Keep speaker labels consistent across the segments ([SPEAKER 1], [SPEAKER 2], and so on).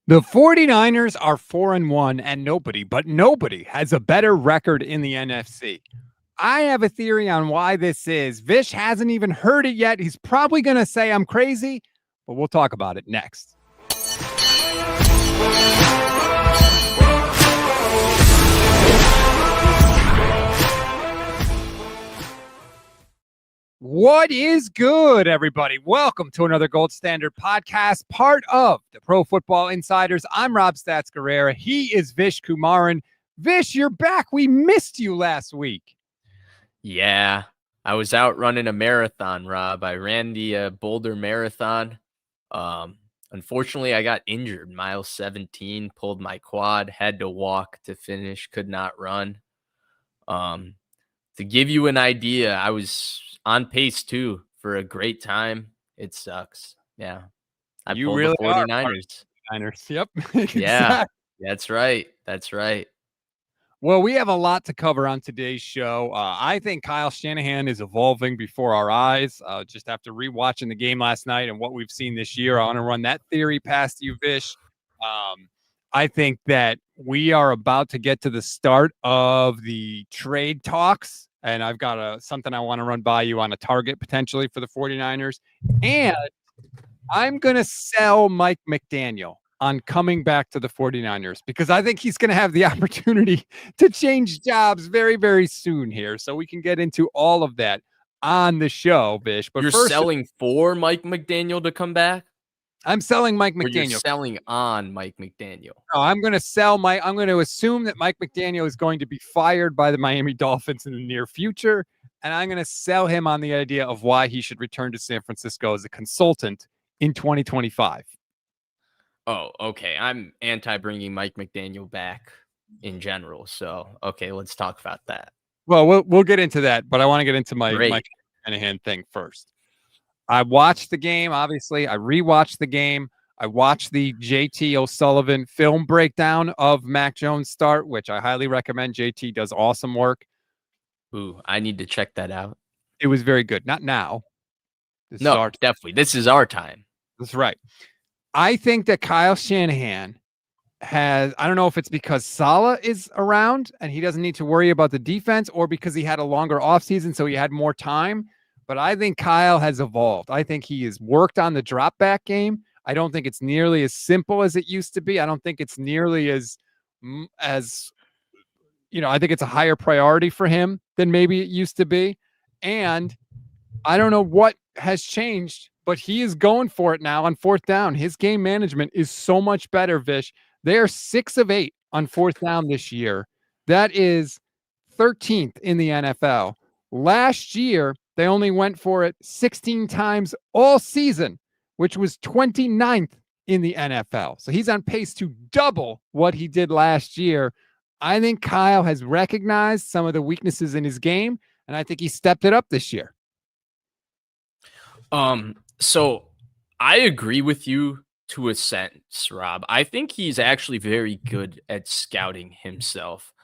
[SPEAKER 1] The 49ers are 4-1, and nobody has a better record in the NFC. I have a theory on why this is. Vish hasn't even heard it yet. He's probably going to say I'm crazy, but we'll talk about it next. What is good, everybody? Welcome to another Gold Standard podcast, part of the Pro Football Insiders. I'm Rob Stats Guerrera. He is Vish Kumaran. Vish, you're back. We missed you last week.
[SPEAKER 2] Yeah, I was out running a marathon, Rob. I ran the Boulder Marathon. Unfortunately, I got injured. Mile 17, pulled my quad, had to walk to finish, could not run. To give you an idea, I was on pace too for a great time. It sucks. Yeah. I
[SPEAKER 1] You
[SPEAKER 2] pulled
[SPEAKER 1] really
[SPEAKER 2] the
[SPEAKER 1] are
[SPEAKER 2] 49ers.
[SPEAKER 1] 49ers. Yep.
[SPEAKER 2] Yeah,
[SPEAKER 1] Exactly.
[SPEAKER 2] that's right. That's right.
[SPEAKER 1] Well, we have a lot to cover on today's show. I think Kyle Shanahan is evolving before our eyes. Just after rewatching the game last night and what we've seen this year, I want to run that theory past you, Vish. I think that we are about to get to the start of the trade talks, and I've got something I want to run by you on a target potentially for the 49ers. And I'm going to sell Mike McDaniel on coming back to the 49ers because I think he's going to have the opportunity to change jobs very, very soon here. So we can get into all of that on the show, Bish. But
[SPEAKER 2] You're
[SPEAKER 1] first,
[SPEAKER 2] selling for Mike McDaniel to come back?
[SPEAKER 1] I'm selling Mike
[SPEAKER 2] Or you're
[SPEAKER 1] McDaniel.
[SPEAKER 2] selling on Mike McDaniel?
[SPEAKER 1] No, I'm going to assume that Mike McDaniel is going to be fired by the Miami Dolphins in the near future. And I'm going to sell him on the idea of why he should return to San Francisco as a consultant in 2025.
[SPEAKER 2] Oh, okay. I'm anti bringing Mike McDaniel back in general. So, okay, let's talk about that.
[SPEAKER 1] Well, we'll get into that, but I want to get into my
[SPEAKER 2] Great.
[SPEAKER 1] Shanahan thing first. I watched the game, obviously. I rewatched the game. I watched the JT O'Sullivan film breakdown of Mac Jones' start, which I highly recommend. JT does awesome work.
[SPEAKER 2] Ooh, I need to check that out.
[SPEAKER 1] It was very good. Not now.
[SPEAKER 2] No, definitely. This is our time.
[SPEAKER 1] That's right. I think that Kyle Shanahan I don't know if it's because Saleh is around and he doesn't need to worry about the defense or because he had a longer offseason, so he had more time. But I think Kyle has evolved. I think he has worked on the drop back game. I don't think it's nearly as simple as it used to be. I don't think it's nearly as I think it's a higher priority for him than maybe it used to be. And I don't know what has changed, but he is going for it now on fourth down. His game management is so much better, Vish. They are 6 of 8 on fourth down this year. That is 13th in the NFL. Last year, they only went for it 16 times all season, which was 29th in the NFL. So he's on pace to double what he did last year. I think Kyle has recognized some of the weaknesses in his game, and I think he stepped it up this year.
[SPEAKER 2] So I agree with you to a sense, Rob. I think he's actually very good at scouting himself.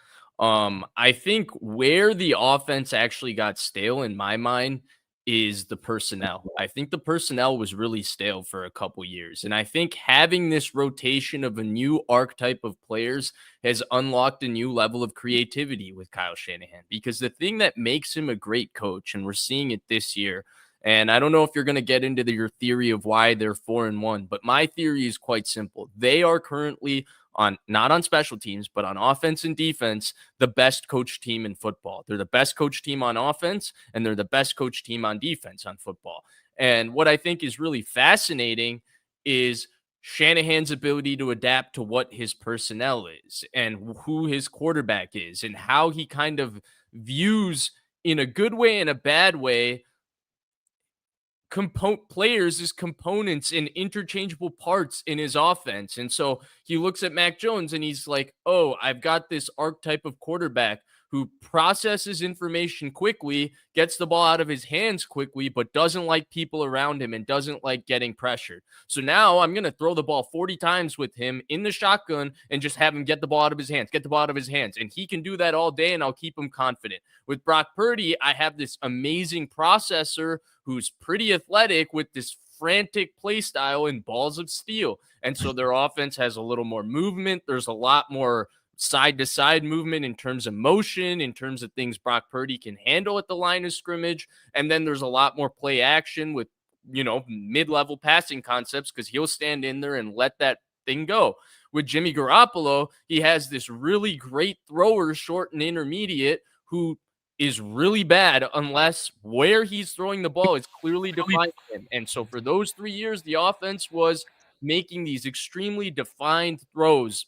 [SPEAKER 2] I think where the offense actually got stale in my mind is the personnel. I think the personnel was really stale for a couple years. And I think having this rotation of a new archetype of players has unlocked a new level of creativity with Kyle Shanahan. Because the thing that makes him a great coach, and we're seeing it this year, and I don't know if you're going to get into your theory of why they're 4-1, but my theory is quite simple. They are currently not on special teams, but on offense and defense, the best coach team in football. They're the best coach team on offense, and they're the best coach team on defense on football. And what I think is really fascinating is Shanahan's ability to adapt to what his personnel is and who his quarterback is and how he kind of views, in a good way and a bad way, players as components and interchangeable parts in his offense. And so he looks at Mac Jones and he's like, oh, I've got this archetype of quarterback who processes information quickly, gets the ball out of his hands quickly, but doesn't like people around him and doesn't like getting pressured. So now I'm going to throw the ball 40 times with him in the shotgun and just have him get the ball out of his hands. And he can do that all day, and I'll keep him confident. With Brock Purdy, I have this amazing processor who's pretty athletic with this frantic play style and balls of steel. And so their offense has a little more movement. There's a lot more side to side movement in terms of motion, in terms of things Brock Purdy can handle at the line of scrimmage. And then there's a lot more play action with, mid-level passing concepts, because he'll stand in there and let that thing go. With Jimmy Garoppolo, he has this really great thrower, short and intermediate, who is really bad unless where he's throwing the ball is clearly defined him. And so for those 3 years, the offense was making these extremely defined throws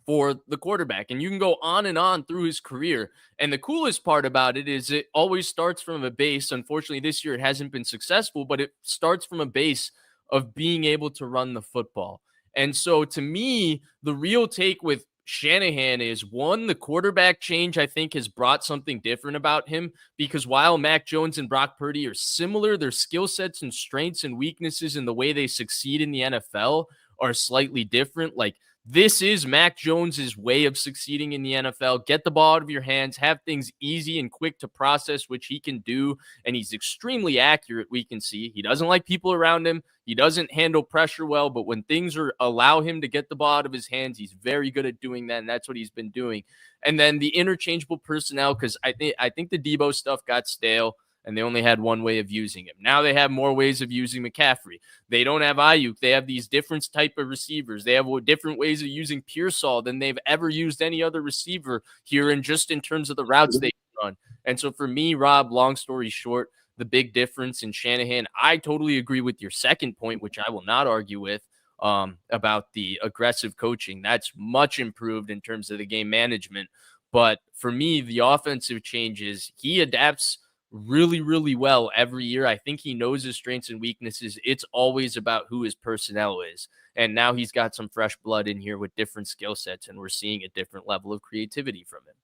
[SPEAKER 2] for the quarterback. And you can go on and on through his career. And the coolest part about it is it always starts from a base. Unfortunately, this year it hasn't been successful, but it starts from a base of being able to run the football. And so to me, the real take with Shanahan is, one, the quarterback change, I think, has brought something different about him, because while Mac Jones and Brock Purdy are similar, their skill sets and strengths and weaknesses in the way they succeed in the NFL are slightly different. Like, this is Mac Jones's way of succeeding in the NFL. Get the ball out of your hands, have things easy and quick to process, which he can do. And he's extremely accurate, we can see. He doesn't like people around him. He doesn't handle pressure well, but when things allow him to get the ball out of his hands, he's very good at doing that, and that's what he's been doing. And then the interchangeable personnel, because I think the Debo stuff got stale, and they only had one way of using him. Now they have more ways of using McCaffrey. They don't have Ayuk. They have these different type of receivers. They have different ways of using Pearsall than they've ever used any other receiver here, and just in terms of the routes they run. And so for me, Rob, long story short, the big difference in Shanahan, I totally agree with your second point, which I will not argue with, about the aggressive coaching. That's much improved in terms of the game management. But for me, the offensive changes, he adapts really, really well every year. I think he knows his strengths and weaknesses. It's always about who his personnel is. And now he's got some fresh blood in here with different skill sets, and we're seeing a different level of creativity from him.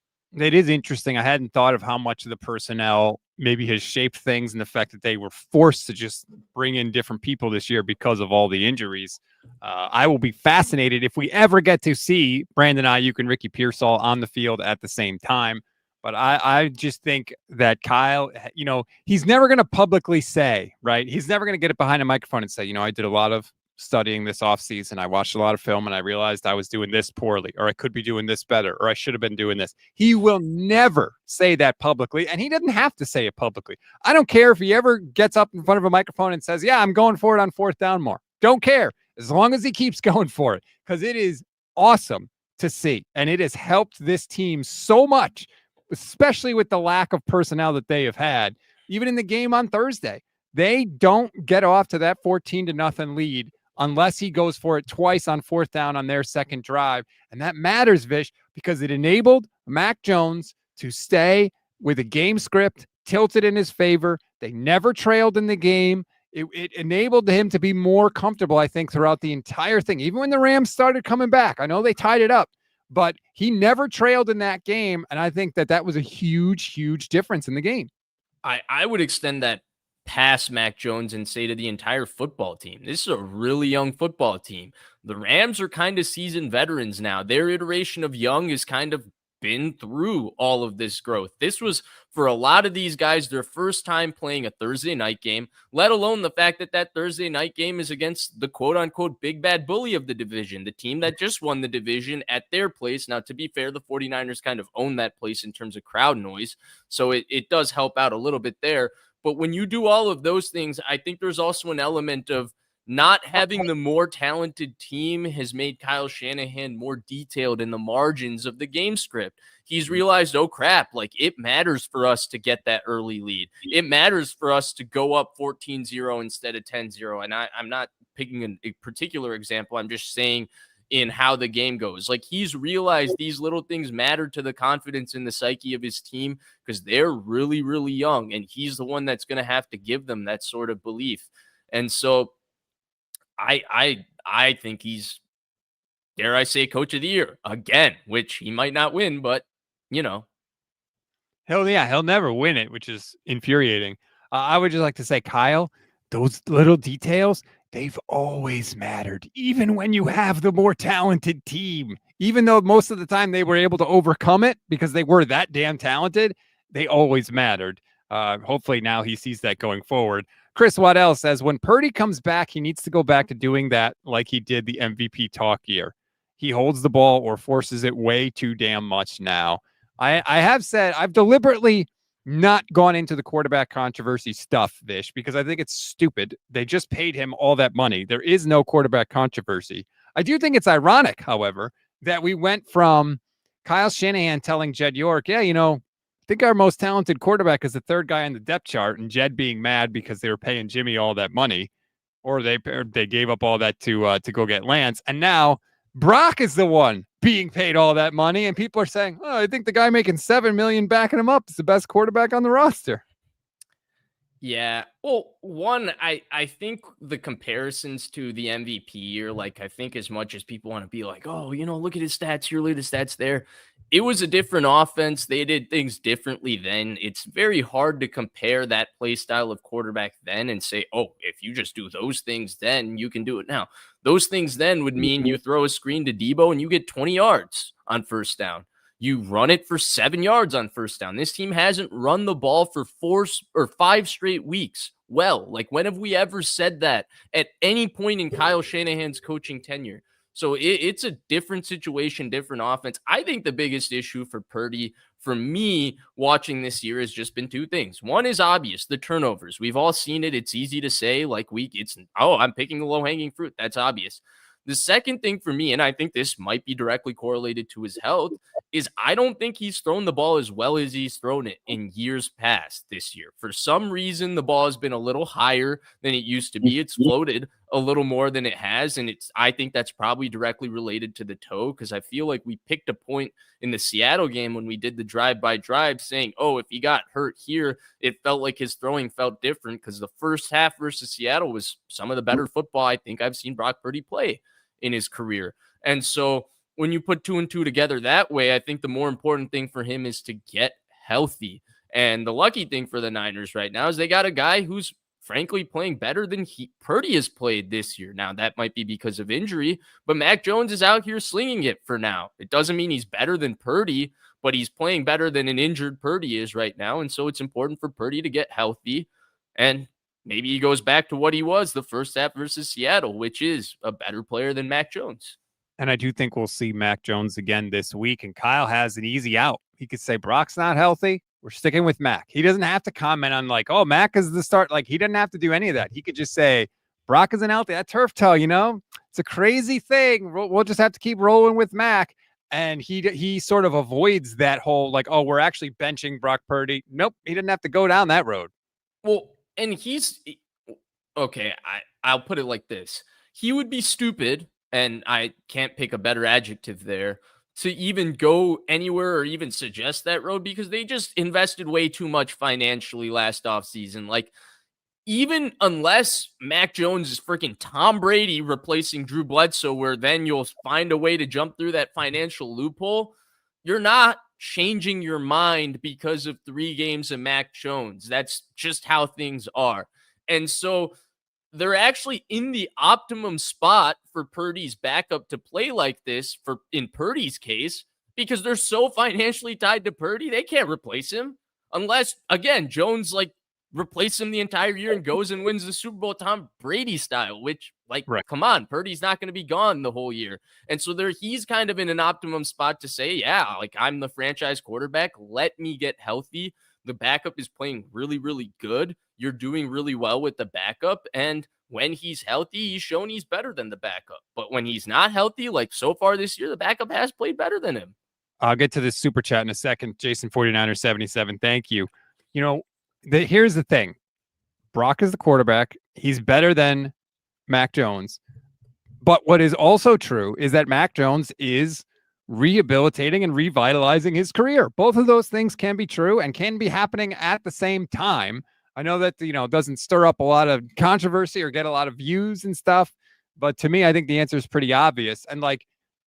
[SPEAKER 1] It is interesting. I hadn't thought of how much of the personnel maybe has shaped things, and the fact that they were forced to just bring in different people this year because of all the injuries. I will be fascinated if we ever get to see Brandon Ayuk and Ricky Pearsall on the field at the same time. But I just think that Kyle, he's never going to publicly say, right? He's never going to get it behind a microphone and say, I did a lot of studying this offseason. I watched a lot of film and I realized I was doing this poorly, or I could be doing this better, or I should have been doing this. He will never say that publicly, and he doesn't have to say it publicly. I don't care if he ever gets up in front of a microphone and says, yeah, I'm going for it on fourth down more. Don't care, as long as he keeps going for it, because it is awesome to see. And it has helped this team so much, especially with the lack of personnel that they have had. Even in the game on Thursday, they don't get off to that 14-0 lead unless he goes for it twice on fourth down on their second drive. And that matters, Vish, because it enabled Mac Jones to stay with a game script tilted in his favor. They never trailed in the game. It enabled him to be more comfortable, I think, throughout the entire thing. Even when the Rams started coming back, I know they tied it up, but he never trailed in that game. And I think that was a huge, huge difference in the game.
[SPEAKER 2] I would extend that past Mac Jones and say to the entire football team, this is a really young football team. The Rams are kind of seasoned veterans now. Their iteration of young has kind of been through all of this growth. This was, for a lot of these guys, their first time playing a Thursday night game, let alone the fact that that Thursday night game is against the quote-unquote big bad bully of the division, the team that just won the division at their place. Now, to be fair, the 49ers kind of own that place in terms of crowd noise, so it does help out a little bit there. But when you do all of those things, I think there's also an element of not having the more talented team has made Kyle Shanahan more detailed in the margins of the game script. He's realized, oh crap, like it matters for us to get that early lead. It matters for us to go up 14-0 instead of 10-0. And I'm not picking a particular example. I'm just saying in how the game goes. Like, he's realized these little things matter to the confidence in the psyche of his team because they're really, really young. And he's the one that's going to have to give them that sort of belief. And so I think he's, dare I say, coach of the year again, which he might not win, but
[SPEAKER 1] Hell yeah, he'll never win it, which is infuriating. I would just like to say, Kyle, those little details, they've always mattered, even when you have the more talented team. Even though most of the time they were able to overcome it because they were that damn talented, they always mattered. Hopefully now he sees that going forward. Chris Waddell says when Purdy comes back, he needs to go back to doing that like he did the MVP talk year. He holds the ball or forces it way too damn much now. I have said I've deliberately not gone into the quarterback controversy stuff, Vish, because I think it's stupid. They just paid him all that money. There is no quarterback controversy. I do think it's ironic, however, that we went from Kyle Shanahan telling Jed York, yeah, I think our most talented quarterback is the third guy on the depth chart, and Jed being mad because they were paying Jimmy all that money, or they gave up all that to go get Lance, and now Brock is the one being paid all that money, and people are saying, "Oh, I think the guy making $7 million backing him up is the best quarterback on the roster."
[SPEAKER 2] Yeah. Well, one, I think the comparisons to the MVP year, like I think as much as people want to be like, oh, look at his stats here, look at his stats there. It was a different offense. They did things differently then. It's very hard to compare that play style of quarterback then and say, oh, if you just do those things then, you can do it now. Those things then would mean you throw a screen to Debo and you get 20 yards on first down. You run it for 7 yards on first down. This team hasn't run the ball for 4 or 5 straight weeks. Well, like when have we ever said that at any point in Kyle Shanahan's coaching tenure? So it's a different situation, different offense. I think the biggest issue for Purdy, for me, watching this year has just been 2 things. One is obvious, the turnovers. We've all seen it. It's easy to say, I'm picking the low-hanging fruit. That's obvious. The second thing for me, and I think this might be directly correlated to his health, is I don't think he's thrown the ball as well as he's thrown it in years past this year. For some reason, the ball has been a little higher than it used to be. It's floated a little more than it has, and I think that's probably directly related to the toe, because I feel like we picked a point in the Seattle game when we did the drive-by-drive saying, oh, if he got hurt here, it felt like his throwing felt different because the first half versus Seattle was some of the better football I think I've seen Brock Purdy play in his career. And so when you put 2 and 2 together that way, I think the more important thing for him is to get healthy. And the lucky thing for the Niners right now is they got a guy who's frankly playing better than Purdy has played this year. Now, that might be because of injury, but Mac Jones is out here slinging it for now. It doesn't mean he's better than Purdy, but he's playing better than an injured Purdy is right now. And so it's important for Purdy to get healthy. And maybe he goes back to what he was the first half versus Seattle, which is a better player than Mac Jones.
[SPEAKER 1] And I do think we'll see Mac Jones again this week. And Kyle has an easy out. He could say, Brock's not healthy. We're sticking with Mac. He doesn't have to comment on oh, Mac is the start. Like, he doesn't have to do any of that. He could just say, Brock isn't healthy. That turf toe, it's a crazy thing. We'll just have to keep rolling with Mac. And he sort of avoids that whole, oh, we're actually benching Brock Purdy. Nope. He didn't have to go down that road.
[SPEAKER 2] Well, and okay. I'll put it like this. He would be stupid, and I can't pick a better adjective there, to even go anywhere or even suggest that road, because they just invested way too much financially last offseason. Even unless Mac Jones is freaking Tom Brady replacing Drew Bledsoe, where then you'll find a way to jump through that financial loophole, you're not changing your mind because of 3 games of Mac Jones. That's just how things are. And so they're actually in the optimum spot for Purdy's backup to play like this, in Purdy's case, because they're so financially tied to Purdy, they can't replace him unless, again, Jones replace him the entire year and goes and wins the Super Bowl Tom Brady style, which right. Come on, Purdy's not going to be gone the whole year. And so he's kind of in an optimum spot to say, yeah, I'm the franchise quarterback. Let me get healthy. The backup is playing really, really good. You're doing really well with the backup. And when he's healthy, he's shown he's better than the backup. But when he's not healthy, so far this year, the backup has played better than him.
[SPEAKER 1] I'll get to this super chat in a second. Jason 49er77, thank you. Here's the thing. Brock is the quarterback. He's better than Mac Jones. But what is also true is that Mac Jones is rehabilitating and revitalizing his career. Both of those things can be true and can be happening at the same time. I know that, doesn't stir up a lot of controversy or get a lot of views and stuff. But to me, I think the answer is pretty obvious. And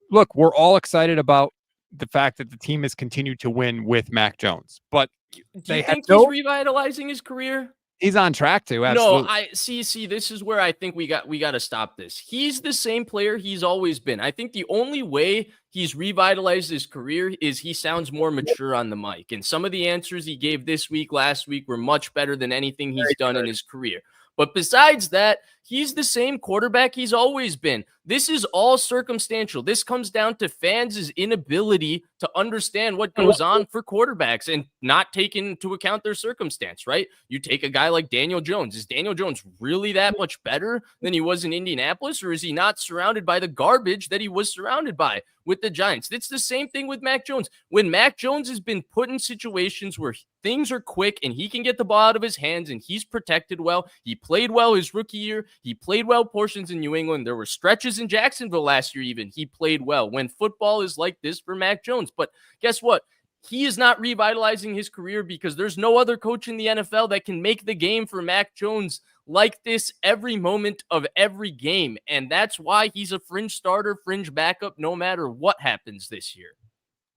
[SPEAKER 1] look, we're all excited about the fact that the team has continued to win with Mac Jones. But
[SPEAKER 2] do you think he's revitalizing his career?
[SPEAKER 1] He's on track to. Absolutely.
[SPEAKER 2] No, I see. This is where I think we got to stop this. He's the same player he's always been. I think the only way he's revitalized his career is he sounds more mature on the mic. And some of the answers he gave this week, last week, were much better than anything he's done in his career. But besides that, he's the same quarterback he's always been. This is all circumstantial. This comes down to fans' inability to understand what goes on for quarterbacks and not taking into account their circumstance, right? You take a guy like Daniel Jones. Is Daniel Jones really that much better than he was in Indianapolis, or is he not surrounded by the garbage that he was surrounded by with the Giants? It's the same thing with Mac Jones. When Mac Jones has been put in situations where things are quick and he can get the ball out of his hands and he's protected well, he played well his rookie year, he played well portions in New England. There were stretches in Jacksonville last year even. He played well when football is like this for Mac Jones. But guess what? He is not revitalizing his career because there's no other coach in the NFL that can make the game for Mac Jones like this every moment of every game. And that's why he's a fringe starter, fringe backup, no matter what happens this year.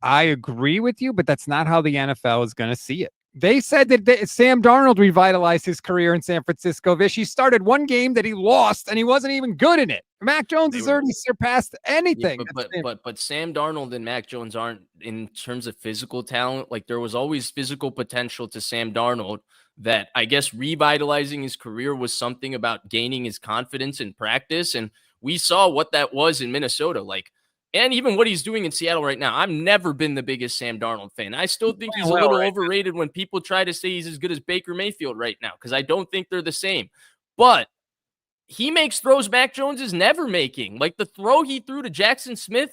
[SPEAKER 1] I agree with you, but that's not how the NFL is going to see it. They said that Sam Darnold revitalized his career in San Francisco. He started one game that he lost, and he wasn't even good in it. Mac Jones has already surpassed anything.
[SPEAKER 2] Yeah, but Sam Darnold and Mac Jones aren't, in terms of physical talent. Like, there was always physical potential to Sam Darnold that I guess revitalizing his career was something about gaining his confidence in practice. And we saw what that was in Minnesota. Like, and even what he's doing in Seattle right now. I've never been the biggest Sam Darnold fan. I still think he's a little overrated when people try to say he's as good as Baker Mayfield right now, because I don't think they're the same. But he makes throws Mac Jones is never making. Like the throw he threw to Jackson Smith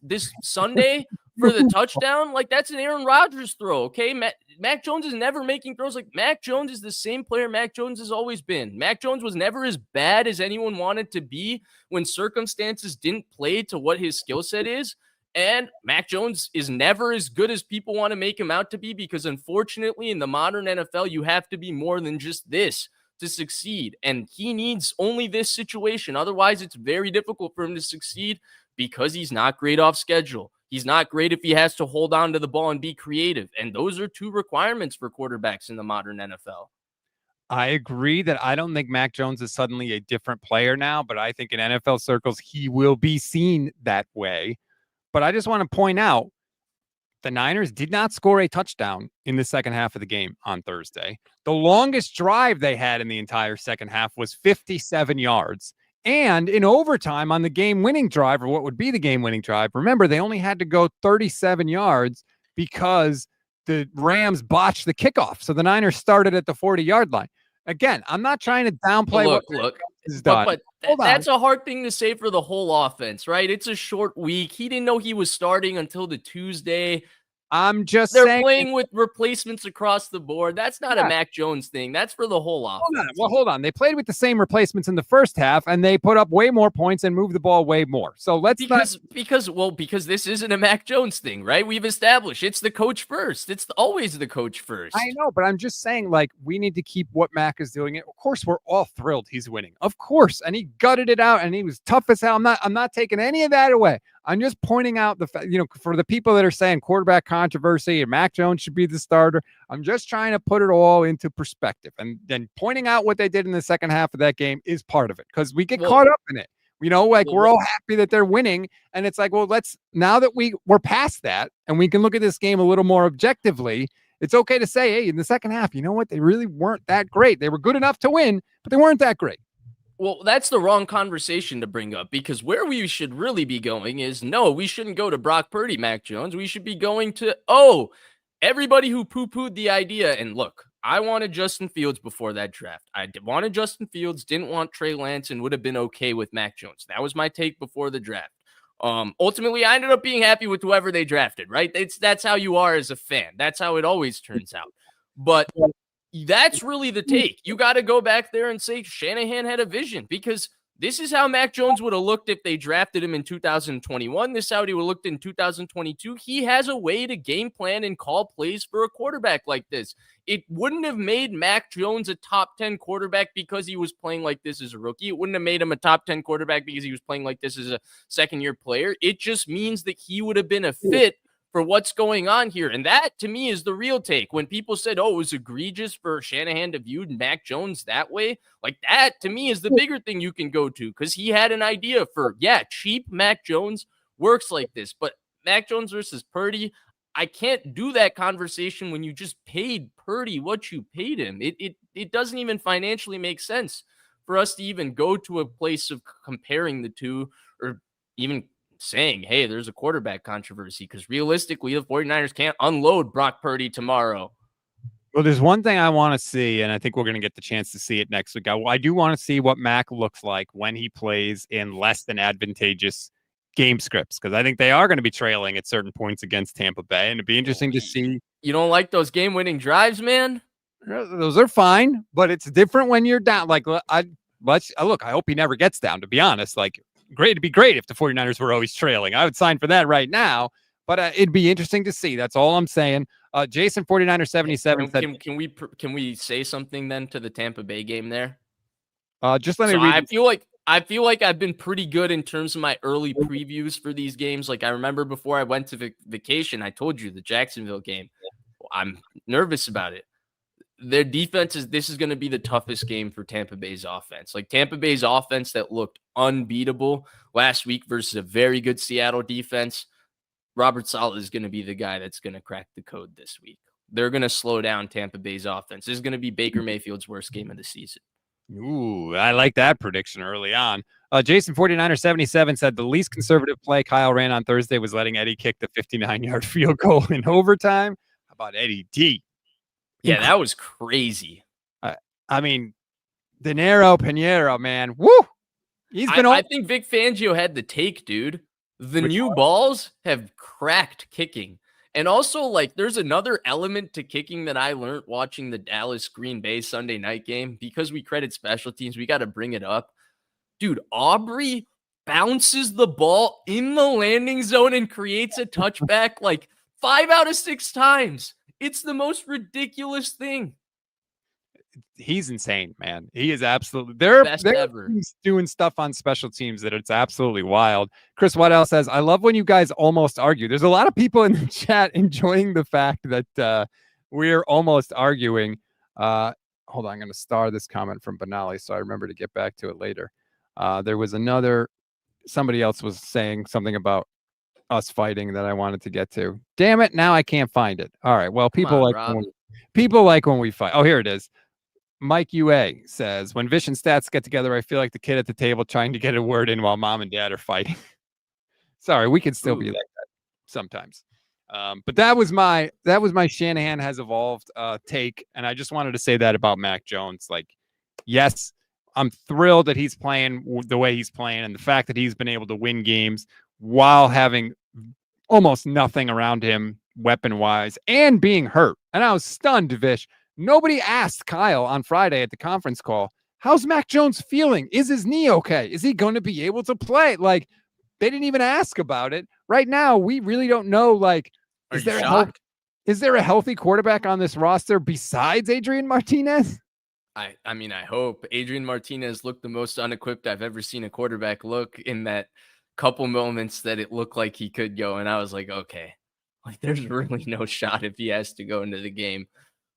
[SPEAKER 2] this Sunday for the touchdown, like that's an Aaron Rodgers throw, okay? Mac Jones is never making throws. Like Mac Jones is the same player Mac Jones has always been. Mac Jones was never as bad as anyone wanted to be when circumstances didn't play to what his skill set is. And Mac Jones is never as good as people want to make him out to be, because unfortunately in the modern NFL, you have to be more than just this to succeed. And he needs only this situation. Otherwise, it's very difficult for him to succeed because he's not great off schedule. He's not great if he has to hold on to the ball and be creative. And those are two requirements for quarterbacks in the modern NFL.
[SPEAKER 1] I agree that I don't think Mac Jones is suddenly a different player now, but I think in NFL circles, he will be seen that way. But I just want to point out, the Niners did not score a touchdown in the second half of the game on Thursday. The longest drive they had in the entire second half was 57 yards. And in overtime on the game-winning drive, or what would be the game-winning drive, remember, they only had to go 37 yards because the Rams botched the kickoff. So the Niners started at the 40-yard line. Again, I'm not trying to downplay what is done.
[SPEAKER 2] But that's a hard thing to say for the whole offense, right? It's a short week. He didn't know he was starting until the Tuesday.
[SPEAKER 1] I'm just
[SPEAKER 2] saying,
[SPEAKER 1] they're
[SPEAKER 2] playing with replacements across the board. That's not a Mac Jones thing. That's for the whole offense.
[SPEAKER 1] Hold on. They played with the same replacements in the first half, and they put up way more points and moved the ball way more. So because
[SPEAKER 2] this isn't a Mac Jones thing, right? We've established it's the coach first. It's always the coach first.
[SPEAKER 1] I know, but I'm just saying, like, we need to keep what Mac is doing. Of course, we're all thrilled he's winning. Of course, and he gutted it out, and he was tough as hell. I'm not taking any of that away. I'm just pointing out the fact, for the people that are saying quarterback controversy and Mac Jones should be the starter, I'm just trying to put it all into perspective. And then pointing out what they did in the second half of that game is part of it, because we get caught up in it. We're all happy that they're winning. And it's like, well, now that we're past that and we can look at this game a little more objectively, it's okay to say, hey, in the second half, you know what? They really weren't that great. They were good enough to win, but they weren't that great.
[SPEAKER 2] Well, that's the wrong conversation to bring up, because where we should really be going is, no, we shouldn't go to Brock Purdy, Mac Jones. We should be going to, everybody who poo-pooed the idea. And look, I wanted Justin Fields before that draft. I wanted Justin Fields, didn't want Trey Lance, and would have been okay with Mac Jones. That was my take before the draft. Ultimately, I ended up being happy with whoever they drafted, right? That's how you are as a fan. That's how it always turns out. But that's really the take. You got to go back there and say Shanahan had a vision, because this is how Mac Jones would have looked if they drafted him in 2021. This is how he would have looked in 2022. He has a way to game plan and call plays for a quarterback like this. It wouldn't have made Mac Jones a top 10 quarterback because he was playing like this as a rookie. It wouldn't have made him a top 10 quarterback because he was playing like this as a second-year player. It just means that he would have been a fit for what's going on here. And that, to me, is the real take. When people said, it was egregious for Shanahan to view Mac Jones that way, like that, to me, is the bigger thing you can go to, because he had an idea for, cheap Mac Jones works like this. But Mac Jones versus Purdy, I can't do that conversation when you just paid Purdy what you paid him. It doesn't even financially make sense for us to even go to a place of comparing the two, or even saying, hey, there's a quarterback controversy, because realistically, the 49ers can't unload Brock Purdy tomorrow.
[SPEAKER 1] Well, there's one thing I want to see, and I think we're going to get the chance to see it next week. I do want to see what Mac looks like when he plays in less than advantageous game scripts, because I think they are going to be trailing at certain points against Tampa Bay, and it'd be interesting to see.
[SPEAKER 2] You don't like those game-winning drives, man?
[SPEAKER 1] Those are fine, but it's different when you're down. Like, look, I hope he never gets down, to be honest. Like, it'd be great if the 49ers were always trailing. I would sign for that right now, but it'd be interesting to see. That's all I'm saying. Jason 49er 77 said,
[SPEAKER 2] can we say something then to the Tampa Bay game there?
[SPEAKER 1] Just let me read.
[SPEAKER 2] I feel like I've been pretty good in terms of my early previews for these games. Like, I remember before I went to vacation, I told you the Jacksonville game. I'm nervous about it. Their defense this is going to be the toughest game for Tampa Bay's offense. Like, Tampa Bay's offense that looked unbeatable last week versus a very good Seattle defense. Robert Saleh is going to be the guy that's going to crack the code this week. They're going to slow down Tampa Bay's offense. This is going to be Baker Mayfield's worst game of the season.
[SPEAKER 1] Ooh, I like that prediction early on. Jason 49er 77 said the least conservative play Kyle ran on Thursday was letting Eddie kick the 59-yard field goal in overtime. How about Eddie D?
[SPEAKER 2] Yeah, that was crazy.
[SPEAKER 1] I mean, Dinero Pinheiro, man. Woo!
[SPEAKER 2] I think Vic Fangio had the take, dude. The new balls have cracked kicking. And also, like, there's another element to kicking that I learned watching the Dallas Green Bay Sunday night game. Because we credit special teams, we got to bring it up. Dude, Aubrey bounces the ball in the landing zone and creates a touchback like 5 out of 6 times. It's the most ridiculous thing.
[SPEAKER 1] He's insane, man. He is absolutely they're
[SPEAKER 2] ever
[SPEAKER 1] doing stuff on special teams that it's absolutely wild. Chris Waddell says, I love when you guys almost argue. There's a lot of people in the chat enjoying the fact that we're almost arguing. Hold on, I'm going to star this comment from Benali so I remember to get back to it later. There was somebody else was saying something about us fighting that I wanted to get to. Damn it, now I can't find it. All right, well, people like when we fight. Oh, here it is. Mike UA says, when Vish and Stats get together, I feel like the kid at the table trying to get a word in while mom and dad are fighting. Sorry, we can still be like that sometimes. But that was my Shanahan has evolved take. And I just wanted to say that about Mac Jones. Like, yes, I'm thrilled that he's playing the way he's playing, and the fact that he's been able to win games while having almost nothing around him weapon-wise and being hurt. And I was stunned, Vish. Nobody asked Kyle on Friday at the conference call, how's Mac Jones feeling? Is his knee okay? Is he going to be able to play? Like, they didn't even ask about it. Right now, we really don't know, like, is there a healthy quarterback on this roster besides Adrian Martinez?
[SPEAKER 2] I mean, I hope. Adrian Martinez looked the most unequipped I've ever seen a quarterback look in that couple moments that it looked like he could go. And I was like, okay, like, there's really no shot if he has to go into the game.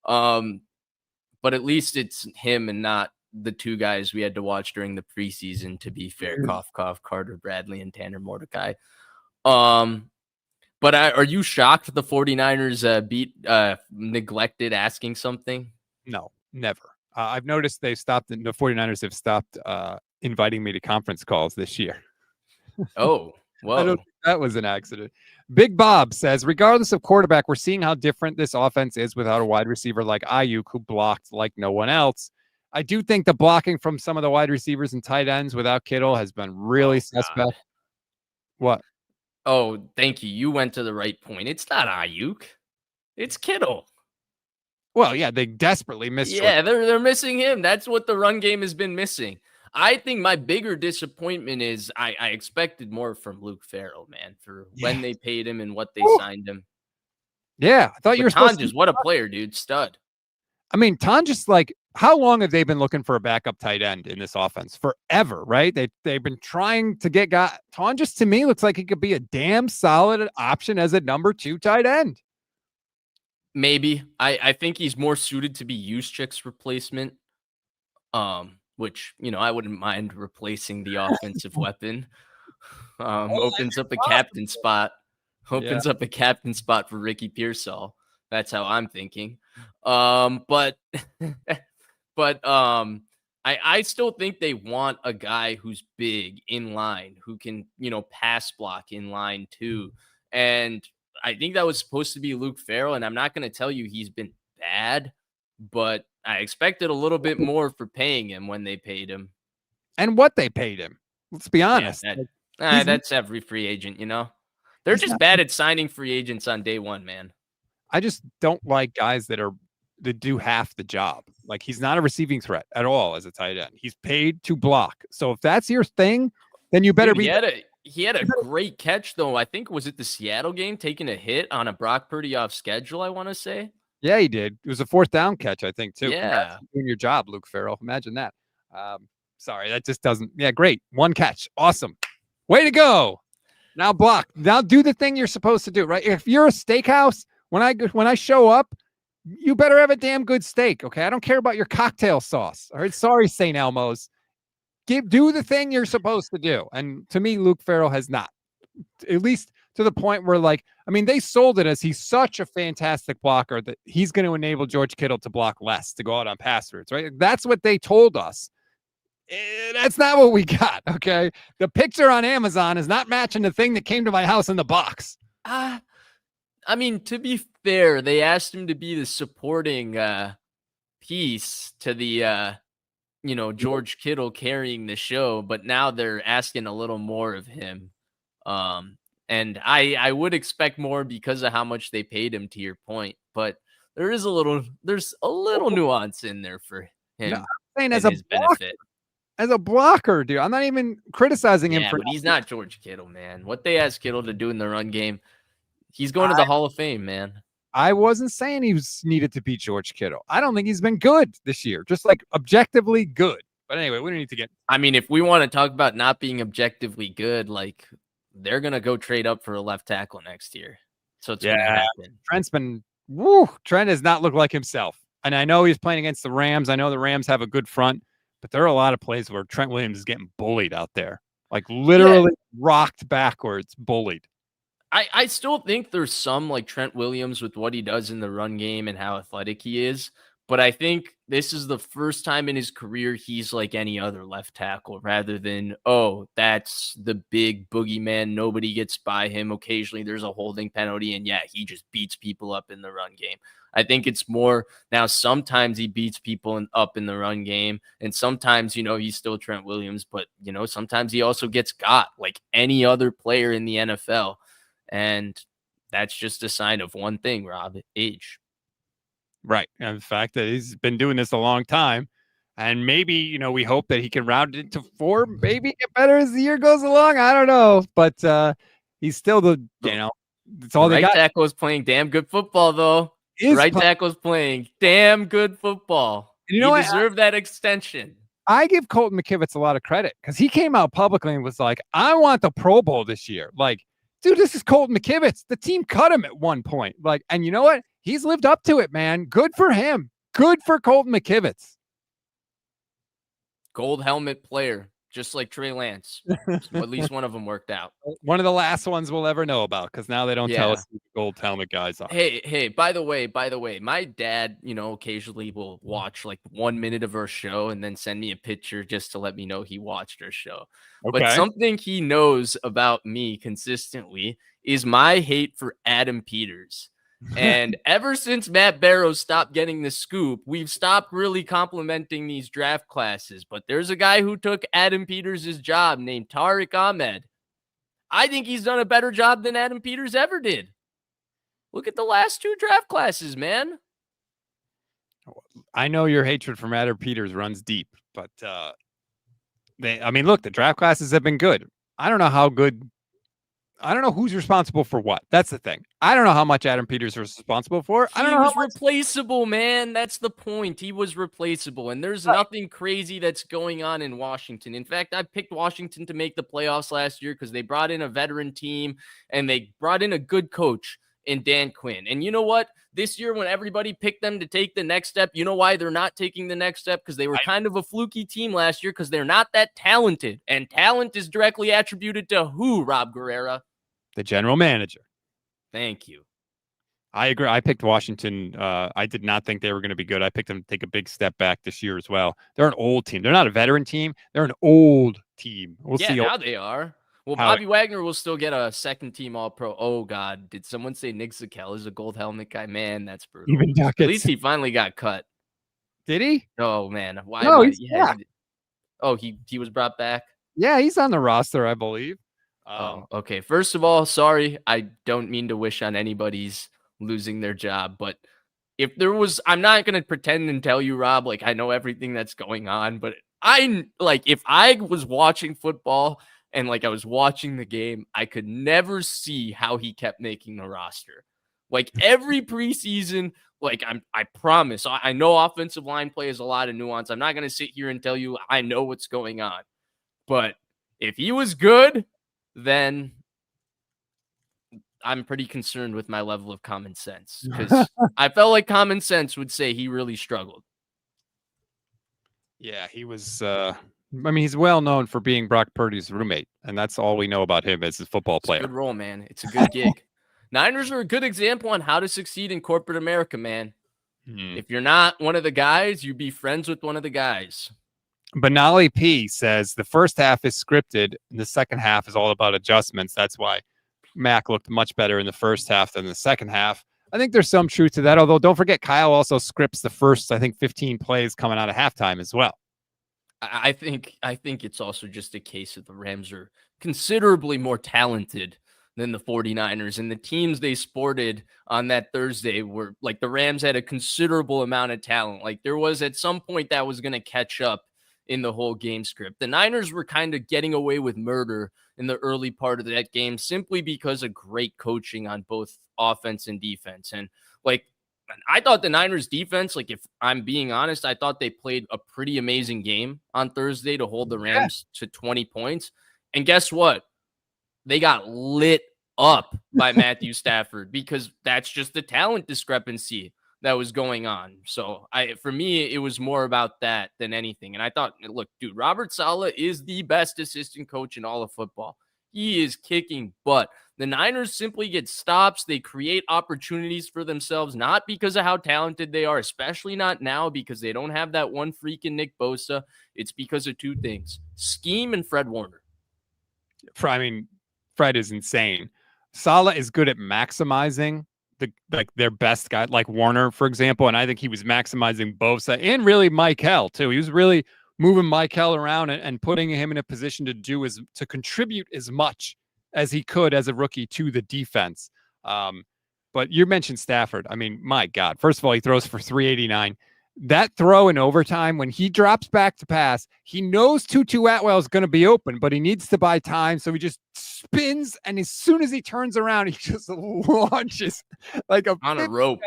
[SPEAKER 2] But at least it's him and not the 2 guys we had to watch during the preseason, to be fair. Cough, cough, Carter Bradley and Tanner Mordecai. But are you shocked the 49ers neglected asking something?
[SPEAKER 1] No, never. I've noticed the 49ers have stopped inviting me to conference calls this year.
[SPEAKER 2] Oh, well,
[SPEAKER 1] I don't think that was an accident. Big Bob says, regardless of quarterback, we're seeing how different this offense is without a wide receiver like Ayuk, who blocked like no one else. I do think the blocking from some of the wide receivers and tight ends without Kittle has been really suspect. God. What?
[SPEAKER 2] Oh, thank you. You went to the right point. It's not Ayuk. It's Kittle.
[SPEAKER 1] Well, yeah, they desperately missed.
[SPEAKER 2] Yeah, they're missing him. That's what the run game has been missing. I think my bigger disappointment is I expected more from Luke Farrell, man, for when they paid him and what they signed him.
[SPEAKER 1] Yeah, I thought you were supposed to.
[SPEAKER 2] What a player, dude. Stud.
[SPEAKER 1] I mean, Tonjes, like, how long have they been looking for a backup tight end in this offense? Forever, right? They've been trying to get guy. Tonjes, to me, looks like he could be a damn solid option as a number 2 tight end.
[SPEAKER 2] Maybe. I think he's more suited to be Juszczyk's replacement. Which, I wouldn't mind replacing the offensive weapon. Opens up a captain spot.
[SPEAKER 1] Yeah.
[SPEAKER 2] Opens up a captain spot for Ricky Pearsall. That's how I'm thinking. But but I still think they want a guy who's big in line, who can, pass block in line too. And I think that was supposed to be Luke Farrell, and I'm not going to tell you he's been bad, but I expected a little bit more for paying him when they paid him.
[SPEAKER 1] And what they paid him. Let's be
[SPEAKER 2] Yeah,
[SPEAKER 1] honest. Like,
[SPEAKER 2] that's every free agent, They're
[SPEAKER 1] he's
[SPEAKER 2] just
[SPEAKER 1] not.
[SPEAKER 2] bad at signing free agents on day one, man.
[SPEAKER 1] I just don't like guys that do half the job. Like, he's not a receiving threat at all as a tight end. He's paid to block. So if that's your thing, then you better
[SPEAKER 2] Dude,
[SPEAKER 1] be.
[SPEAKER 2] he had a great catch though. I think was it the Seattle game, taking a hit on a Brock Purdy off schedule, I want to say.
[SPEAKER 1] Yeah, he did. It was a 4th down catch, I think, too. Congrats
[SPEAKER 2] Yeah.
[SPEAKER 1] on doing your job, Luke Farrell. Imagine that. Sorry, that just doesn't. Yeah, great. 1 catch. Awesome. Way to go. Now block. Now do the thing you're supposed to do, right? If you're a steakhouse, when I show up, you better have a damn good steak, okay? I don't care about your cocktail sauce. All right, sorry, St. Elmo's. Do the thing you're supposed to do. And to me, Luke Farrell has not. At least to the point where, like, I mean, they sold it as he's such a fantastic blocker that he's going to enable George Kittle to block less, to go out on pass routes, right? That's what they told us. That's not what we got, okay? The picture on Amazon is not matching the thing that came to my house in the box.
[SPEAKER 2] I mean, to be fair, they asked him to be the supporting piece to the George Kittle carrying the show, but now they're asking a little more of him. And I would expect more because of how much they paid him, to your point, but there's a little nuance in there for him.
[SPEAKER 1] No, I'm saying
[SPEAKER 2] and his benefit.
[SPEAKER 1] As a blocker, dude. I'm not even criticizing him for.
[SPEAKER 2] But he's not George Kittle, man. What they asked Kittle to do in the run game, he's going to the Hall of Fame, man.
[SPEAKER 1] I wasn't saying he was needed to beat George Kittle. I don't think he's been good this year, just like objectively good. But anyway, we don't need to get.
[SPEAKER 2] I mean, if we want to talk about not being objectively good, like, they're gonna go trade up for a left tackle next year. So it's gonna happen.
[SPEAKER 1] Trent has not looked like himself. And I know he's playing against the Rams. I know the Rams have a good front, but there are a lot of plays where Trent Williams is getting bullied out there. Like, literally rocked backwards, bullied.
[SPEAKER 2] I still think there's some, like, Trent Williams with what he does in the run game and how athletic he is. But I think this is the first time in his career he's like any other left tackle, rather than, oh, that's the big boogeyman. Nobody gets by him. Occasionally there's a holding penalty, and he just beats people up in the run game. I think it's more now, sometimes he beats people up in the run game, and sometimes, he's still Trent Williams, but, sometimes he also gets got like any other player in the NFL. And that's just a sign of one thing, Rob: age.
[SPEAKER 1] Right. And the fact that he's been doing this a long time. And maybe, we hope that he can round it to 4, maybe get better as the year goes along. I don't know. But he's still it's all they got.
[SPEAKER 2] Right tackle is playing damn good football, though. Right tackle is playing damn good football. And you deserve that extension.
[SPEAKER 1] I give Colton McKivitz a lot of credit because he came out publicly and was like, I want the Pro Bowl this year. Like, dude, this is Colton McKivitz. The team cut him at one point. Like, and you know what? He's lived up to it, man. Good for him. Good for Colton McKivitz.
[SPEAKER 2] Gold helmet player, just like Trey Lance. So at least one of them worked out.
[SPEAKER 1] One of the last ones we'll ever know about, because now they don't tell us who the gold helmet guys are.
[SPEAKER 2] Hey, by the way, my dad, occasionally will watch like 1 minute of our show and then send me a picture just to let me know he watched our show. Okay. But something he knows about me consistently is my hate for Adam Peters. And ever since Matt Barrows stopped getting the scoop, we've stopped really complimenting these draft classes. But there's a guy who took Adam Peters' job named Tariq Ahmed. I think he's done a better job than Adam Peters ever did. Look at the last 2 draft classes, man.
[SPEAKER 1] I know your hatred for Adam Peters runs deep, but look, the draft classes have been good. I don't know who's responsible for what. That's the thing. I don't know how much Adam Peters was responsible for. I don't know.
[SPEAKER 2] He was replaceable, man. That's the point. He was replaceable, and there's nothing crazy that's going on in Washington. In fact, I picked Washington to make the playoffs last year because they brought in a veteran team and they brought in a good coach in Dan Quinn. And you know what? This year, when everybody picked them to take the next step, you know why they're not taking the next step? Because they were kind of a fluky team last year because they're not that talented. And talent is directly attributed to who, Rob Guerrera?
[SPEAKER 1] The general manager.
[SPEAKER 2] Thank you.
[SPEAKER 1] I agree. I picked Washington. I did not think they were going to be good. I picked them to take a big step back this year as well. They're an old team. They're not a veteran team. They're an old team. We'll
[SPEAKER 2] Yeah,
[SPEAKER 1] see
[SPEAKER 2] now they are. Well,
[SPEAKER 1] how it,
[SPEAKER 2] Bobby Wagner will still get a second team All Pro. Oh God, did someone say Nick Zakelj is a gold helmet guy? Man, that's brutal.
[SPEAKER 1] even
[SPEAKER 2] At
[SPEAKER 1] Duckett's.
[SPEAKER 2] least he finally got cut.
[SPEAKER 1] Did he?
[SPEAKER 2] Oh man, why?
[SPEAKER 1] No,
[SPEAKER 2] Why?
[SPEAKER 1] he's
[SPEAKER 2] Yeah.
[SPEAKER 1] yeah.
[SPEAKER 2] Oh, he was brought back.
[SPEAKER 1] Yeah, he's on the roster, I believe.
[SPEAKER 2] Oh, okay. First of all, sorry. I don't mean to wish on anybody's losing their job, but if there was, I'm not going to pretend and tell you, Rob, like I know everything that's going on, but if I was watching football and like I was watching the game, I could never see how he kept making the roster. Like every preseason, I promise, I know offensive line play is a lot of nuance. I'm not going to sit here and tell you I know what's going on, but if he was good, then I'm pretty concerned with my level of common sense because I felt like common sense would say he really struggled.
[SPEAKER 1] Yeah, he was. I mean, he's well known for being Brock Purdy's roommate, and that's all we know about him as a football
[SPEAKER 2] It's a
[SPEAKER 1] player.
[SPEAKER 2] good role, man. It's a good gig. Niners are a good example on how to succeed in corporate America, man. If you're not one of the guys, you be friends with one of the guys.
[SPEAKER 1] Benali P says the first half is scripted, and the second half is all about adjustments. That's why Mac looked much better in the first half than the second half. I think there's some truth to that, although don't forget Kyle also scripts the first, I think, 15 plays coming out of halftime as well.
[SPEAKER 2] I think it's also just a case of the Rams are considerably more talented than the 49ers, and the teams they sported on that Thursday were like the Rams had a considerable amount of talent. Like there was at some point that was going to catch up in the whole game script. The Niners were kind of getting away with murder in the early part of that game simply because of great coaching on both offense and defense. And like I thought the Niners defense, like if I'm being honest, I thought they played a pretty amazing game on Thursday to hold the Rams to 20 points. And guess what? They got lit up by Matthew Stafford because that's just the talent discrepancy that was going on. So for me, it was more about that than anything. And I thought, look, dude, Robert Saleh is the best assistant coach in all of football. He is kicking butt. The Niners simply get stops. They create opportunities for themselves, not because of how talented they are, especially not now because they don't have that one freaking Nick Bosa. It's because of two things: scheme and Fred Warner.
[SPEAKER 1] I mean, Fred is insane. Saleh is good at maximizing their best guy, like Warner, for example. And I think he was maximizing Bosa and really Michael too. He was really moving Michael around and putting him in a position to contribute as much as he could as a rookie to the defense. But you mentioned Stafford. I mean, my God. First of all, he throws for 389. That throw in overtime, when he drops back to pass, he knows Tutu Atwell is going to be open, but he needs to buy time. So he just spins. And as soon as he turns around, he just launches like
[SPEAKER 2] on a rope.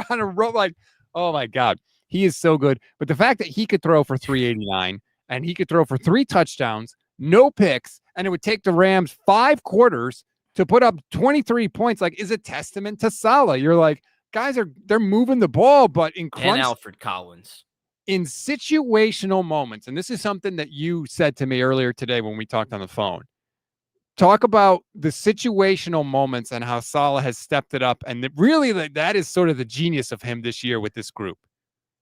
[SPEAKER 1] On a rope. Like, oh my God. He is so good. But the fact that he could throw for 389 and he could throw for 3 touchdowns, no picks, and it would take the Rams 5 quarters to put up 23 points, like, is a testament to Saleh. You're like, guys they're moving the ball, but in crunch,
[SPEAKER 2] and Alfred Collins,
[SPEAKER 1] in situational moments, and this is something that you said to me earlier today when we talked on the phone. Talk about the situational moments and how Saleh has stepped it up, and really that is sort of the genius of him this year with this group.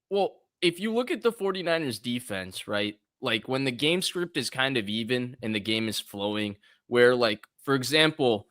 [SPEAKER 2] Well, if you look at the 49ers defense, right? Like when the game script is kind of even and the game is flowing, where like, for example,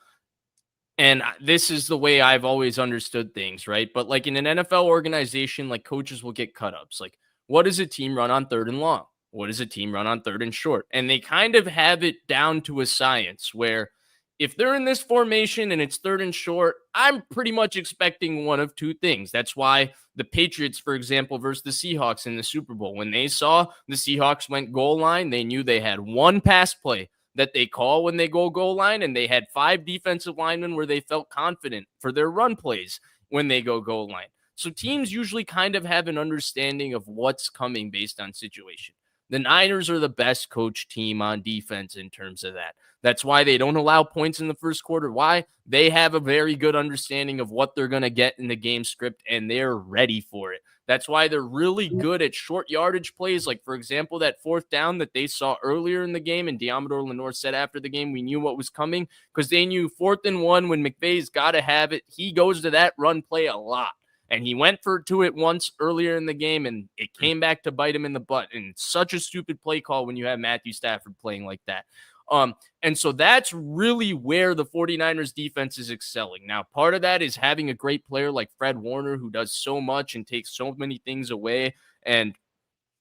[SPEAKER 2] and this is the way I've always understood things, right? But like in an NFL organization, like coaches will get cut ups. Like, what does a team run on 3rd and long? What does a team run on 3rd and short? And they kind of have it down to a science where if they're in this formation and it's 3rd and short, I'm pretty much expecting one of two things. That's why the Patriots, for example, versus the Seahawks in the Super Bowl, when they saw the Seahawks went goal line, they knew they had one pass play that they call when they go goal line, and they had 5 defensive linemen where they felt confident for their run plays when they go goal line. So teams usually kind of have an understanding of what's coming based on situation. The Niners are the best coach team on defense in terms of that. That's why they don't allow points in the first quarter. Why? They have a very good understanding of what they're going to get in the game script, and they're ready for it. That's why they're really good at short yardage plays. Like, for example, that fourth down that they saw earlier in the game, and Diamador Lenore said after the game, we knew what was coming because they knew 4th and 1 when McVay's got to have it. He goes to that run play a lot. And he went to it once earlier in the game, and it came back to bite him in the butt. And it's such a stupid play call when you have Matthew Stafford playing like that. And so that's really where the 49ers defense is excelling. Now, part of that is having a great player like Fred Warner, who does so much and takes so many things away. And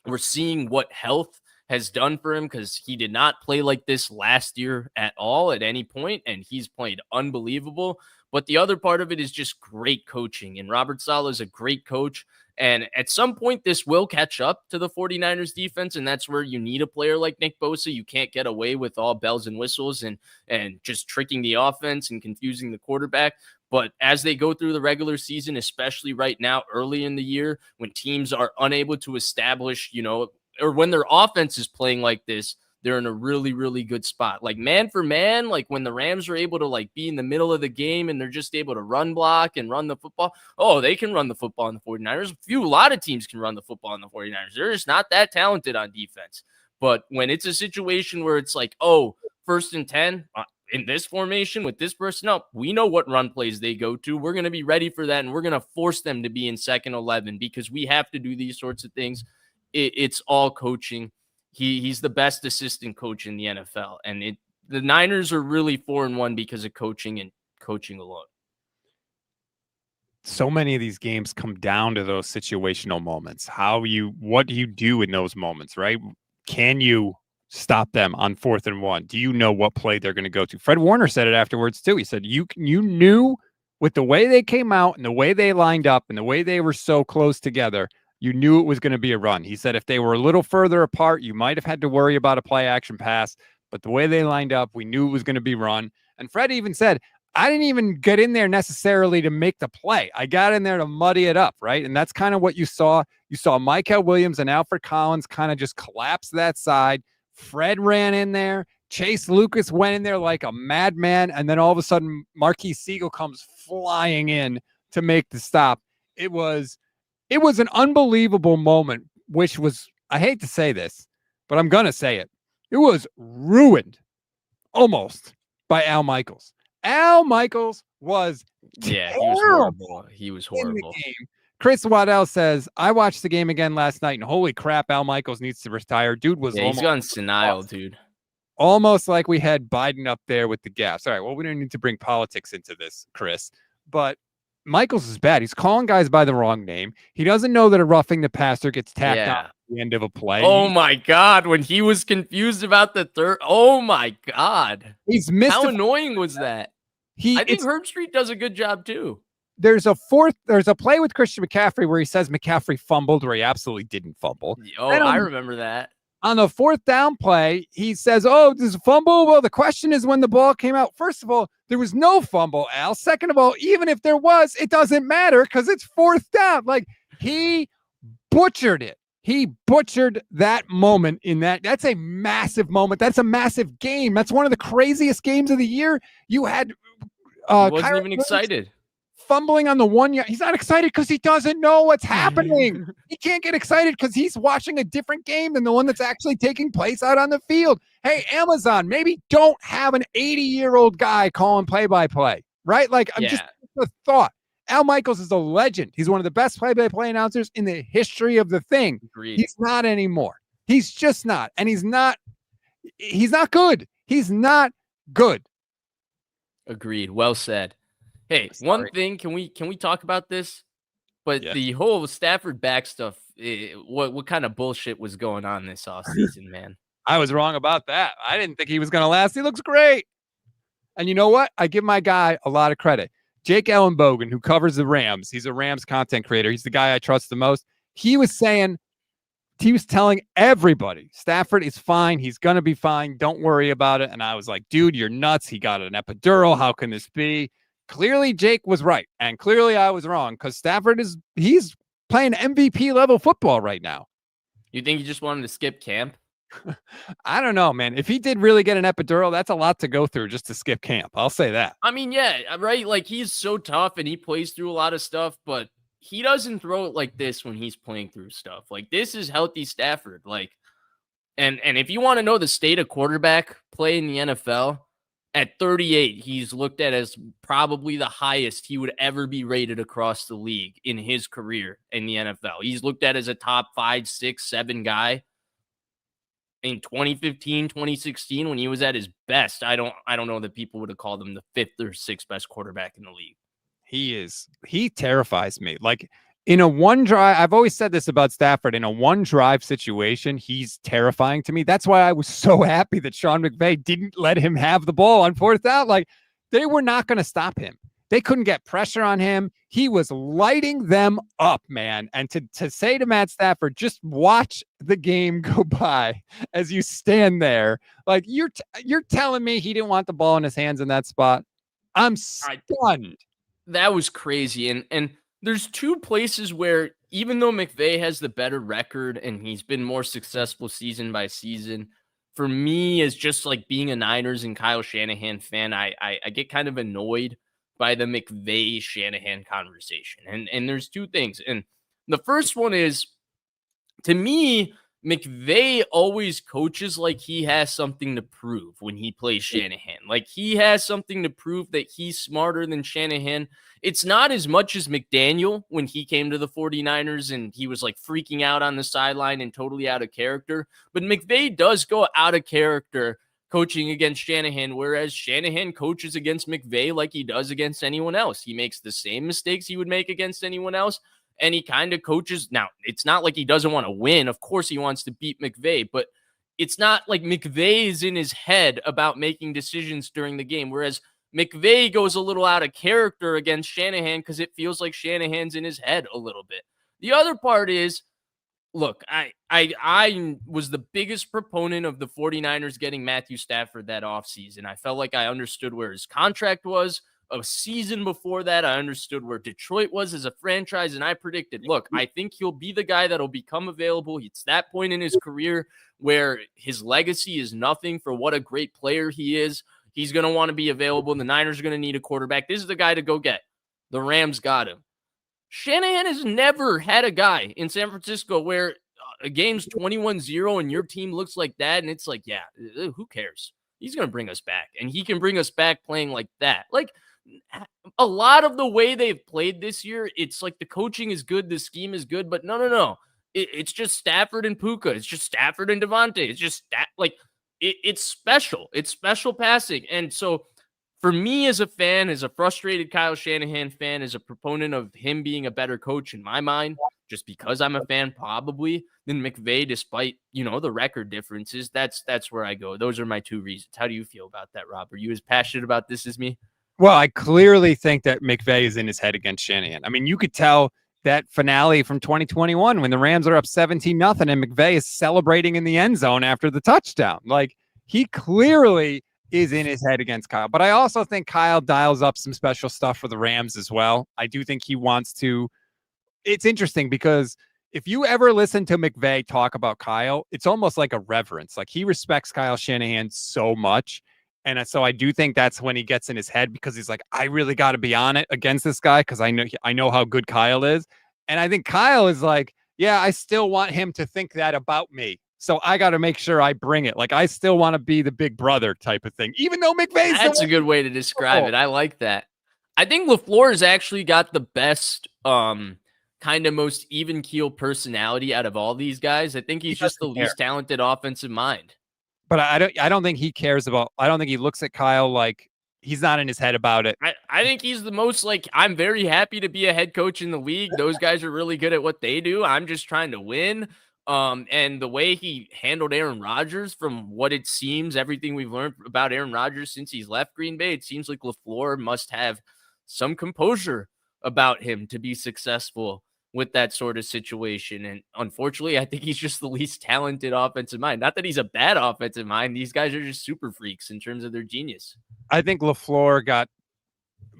[SPEAKER 2] we're seeing what health has done for him because he did not play like this last year at all at any point, and he's played unbelievable. But the other part of it is just great coaching, and Robert Saleh is a great coach. And at some point, this will catch up to the 49ers defense, and that's where you need a player like Nick Bosa. You can't get away with all bells and whistles and just tricking the offense and confusing the quarterback. But as they go through the regular season, especially right now, early in the year, when teams are unable to establish, or when their offense is playing like this, they're in a really, really good spot. Like man for man, like when the Rams are able to like be in the middle of the game and they're just able to run block and run the football. Oh, they can run the football in the 49ers. A lot of teams can run the football in the 49ers. They're just not that talented on defense. But when it's a situation where it's like, 1st and 10 in this formation with this personnel, we know what run plays they go to. We're going to be ready for that. And we're going to force them to be in 2nd 11 because we have to do these sorts of things. It's all coaching. He's the best assistant coach in the NFL. And the Niners are really 4-1 because of coaching and coaching alone.
[SPEAKER 1] So many of these games come down to those situational moments. What do you do in those moments, right? Can you stop them on 4th and 1? Do you know what play they're going to go to? Fred Warner said it afterwards too. He said, you knew with the way they came out and the way they lined up and the way they were so close together, you knew it was going to be a run. He said if they were a little further apart, you might have had to worry about a play action pass. But the way they lined up, we knew it was going to be run. And Fred even said, I didn't even get in there necessarily to make the play. I got in there to muddy it up, right? And that's kind of what you saw. You saw Micah Williams and Alfred Collins kind of just collapse that side. Fred ran in there. Chase Lucas went in there like a madman. And then all of a sudden, Marquise Siegel comes flying in to make the stop. It was an unbelievable moment, which was, I hate to say this, but I'm going to say it. It was ruined almost by Al Michaels. Al Michaels was
[SPEAKER 2] horrible. He was horrible.
[SPEAKER 1] Chris Waddell says, I watched the game again last night, and holy crap, Al Michaels needs to retire. Dude was
[SPEAKER 2] he's gone senile, dude.
[SPEAKER 1] Almost like we had Biden up there with the gaps. All right, well, we don't need to bring politics into this, Chris, but Michaels is bad. He's calling guys by the wrong name. He doesn't know that a roughing the passer gets tacked on at the end of a play.
[SPEAKER 2] Oh my God. When he was confused about the third. Oh my God.
[SPEAKER 1] He's missed.
[SPEAKER 2] How annoying was that? I think Herb Street does a good job too.
[SPEAKER 1] There's a play with Christian McCaffrey where he says McCaffrey fumbled where he absolutely didn't fumble.
[SPEAKER 2] Oh, I remember that.
[SPEAKER 1] On the 4th down play, he says, oh, there's a fumble. Well, the question is when the ball came out. First of all, there was no fumble, Al. Second of all, even if there was, it doesn't matter because it's 4th down. Like, he butchered it. He butchered that moment in that. That's a massive moment. That's a massive game. That's one of the craziest games of the year. You had
[SPEAKER 2] he wasn't even excited.
[SPEAKER 1] Fumbling on the 1 yard. He's not excited because he doesn't know what's happening. He can't get excited because he's watching a different game than the one that's actually taking place out on the field. Hey, Amazon, maybe don't have an 80-year-old guy calling play-by-play, right? Like, I'm just a thought. Al Michaels is a legend. He's one of the best play-by-play announcers in the history of the thing.
[SPEAKER 2] Agreed.
[SPEAKER 1] He's not anymore. He's just not. And he's not good. He's not good.
[SPEAKER 2] Agreed. Well said. Hey, one thing, can we talk about this? But the whole Stafford back stuff, what kind of bullshit was going on this offseason, man?
[SPEAKER 1] I was wrong about that. I didn't think he was going to last. He looks great. And you know what? I give my guy a lot of credit. Jake Ellenbogen, who covers the Rams, he's a Rams content creator. He's the guy I trust the most. He was telling everybody, Stafford is fine. He's going to be fine. Don't worry about it. And I was like, dude, you're nuts. He got an epidural. How can this be? Clearly, Jake was right, and clearly I was wrong because Stafford he's playing MVP level football right now.
[SPEAKER 2] You think he just wanted to skip camp?
[SPEAKER 1] I don't know, man. If he did really get an epidural, that's a lot to go through just to skip camp. I'll say that.
[SPEAKER 2] I mean, yeah, right. Like he's so tough and he plays through a lot of stuff, but he doesn't throw it like this when he's playing through stuff. Like this is healthy Stafford. Like, and if you want to know the state of quarterback play in the NFL, at 38, he's looked at as probably the highest he would ever be rated across the league in his career in the NFL. He's looked at as a top 5, 6, 7 guy in 2015, 2016 when he was at his best. I don't know that people would have called him the 5th or 6th best quarterback in the league.
[SPEAKER 1] He terrifies me. Like in a one drive, I've always said this about Stafford. In a one drive situation, he's terrifying to me. That's why I was so happy that Sean McVay didn't let him have the ball on fourth out. Like they were not going to stop him. They couldn't get pressure on him. He was lighting them up, man. And to say to Matt Stafford, just watch the game go by as you stand there. Like you're telling me he didn't want the ball in his hands in that spot. I'm stunned.
[SPEAKER 2] That was crazy. And there's two places where even though McVay has the better record and he's been more successful season by season, for me as just like being a Niners and Kyle Shanahan fan, I get kind of annoyed by the McVay Shanahan conversation. And there's two things. And the first one is, to me, McVay always coaches like he has something to prove when he plays Shanahan. Like he has something to prove that he's smarter than Shanahan. It's not as much as McDaniel when he came to the 49ers and he was like freaking out on the sideline and totally out of character. But McVay does go out of character coaching against Shanahan, whereas Shanahan coaches against McVay like he does against anyone else. He makes the same mistakes he would make against anyone else. And he kind of coaches. Now, it's not like he doesn't want to win. Of course, he wants to beat McVay, but it's not like McVay is in his head about making decisions during the game. Whereas McVay goes a little out of character against Shanahan because it feels like Shanahan's in his head a little bit. The other part is, look, I was the biggest proponent of the 49ers getting Matthew Stafford that offseason. I felt like I understood where his contract was. A season before that, I understood where Detroit was as a franchise, and I predicted, look, I think he'll be the guy that'll become available. It's that point in his career where his legacy is nothing for what a great player he is. He's going to want to be available, and the Niners are going to need a quarterback. This is the guy to go get. The Rams got him. Shanahan has never had a guy in San Francisco where a game's 21-0 and your team looks like that, and it's like, yeah, who cares? He's going to bring us back, and he can bring us back playing like that. Like, a lot of the way they've played this year, it's like the coaching is good, the scheme is good, but no. It's just Stafford and Puka. It's just Stafford and Devontae. It's just it's special. It's special passing. And so for me as a fan, as a frustrated Kyle Shanahan fan, as a proponent of him being a better coach in my mind, just because I'm a fan probably than McVay, despite, the record differences, that's where I go. Those are my two reasons. How do you feel about that, Rob? Are you as passionate about this as me?
[SPEAKER 1] Well, I clearly think that McVay is in his head against Shanahan. I mean, you could tell that finale from 2021 when the Rams are up 17-0 and McVay is celebrating in the end zone after the touchdown. Like, he clearly is in his head against Kyle. But I also think Kyle dials up some special stuff for the Rams as well. I do think he wants to. It's interesting because if you ever listen to McVay talk about Kyle, it's almost like a reverence. Like, he respects Kyle Shanahan so much. And so I do think that's when he gets in his head because he's like, I really got to be on it against this guy because I know how good Kyle is. And I think Kyle is like, yeah, I still want him to think that about me. So I got to make sure I bring it. Like, I still want to be the big brother type of thing, even though McVay's.
[SPEAKER 2] That's a good way to describe it. I like that. I think LaFleur has actually got the best, kind of most even keel personality out of all these guys. I think he's just the least talented offensive mind.
[SPEAKER 1] But I don't think he cares about. I don't think he looks at Kyle like he's not in his head about it.
[SPEAKER 2] I think he's the most like, I'm very happy to be a head coach in the league. Those guys are really good at what they do. I'm just trying to win. And the way he handled Aaron Rodgers, from what it seems, everything we've learned about Aaron Rodgers since he's left Green Bay, it seems like LaFleur must have some composure about him to be successful with that sort of situation. And unfortunately, I think he's just the least talented offensive mind. Not that he's a bad offensive mind. These guys are just super freaks in terms of their genius.
[SPEAKER 1] I think LaFleur got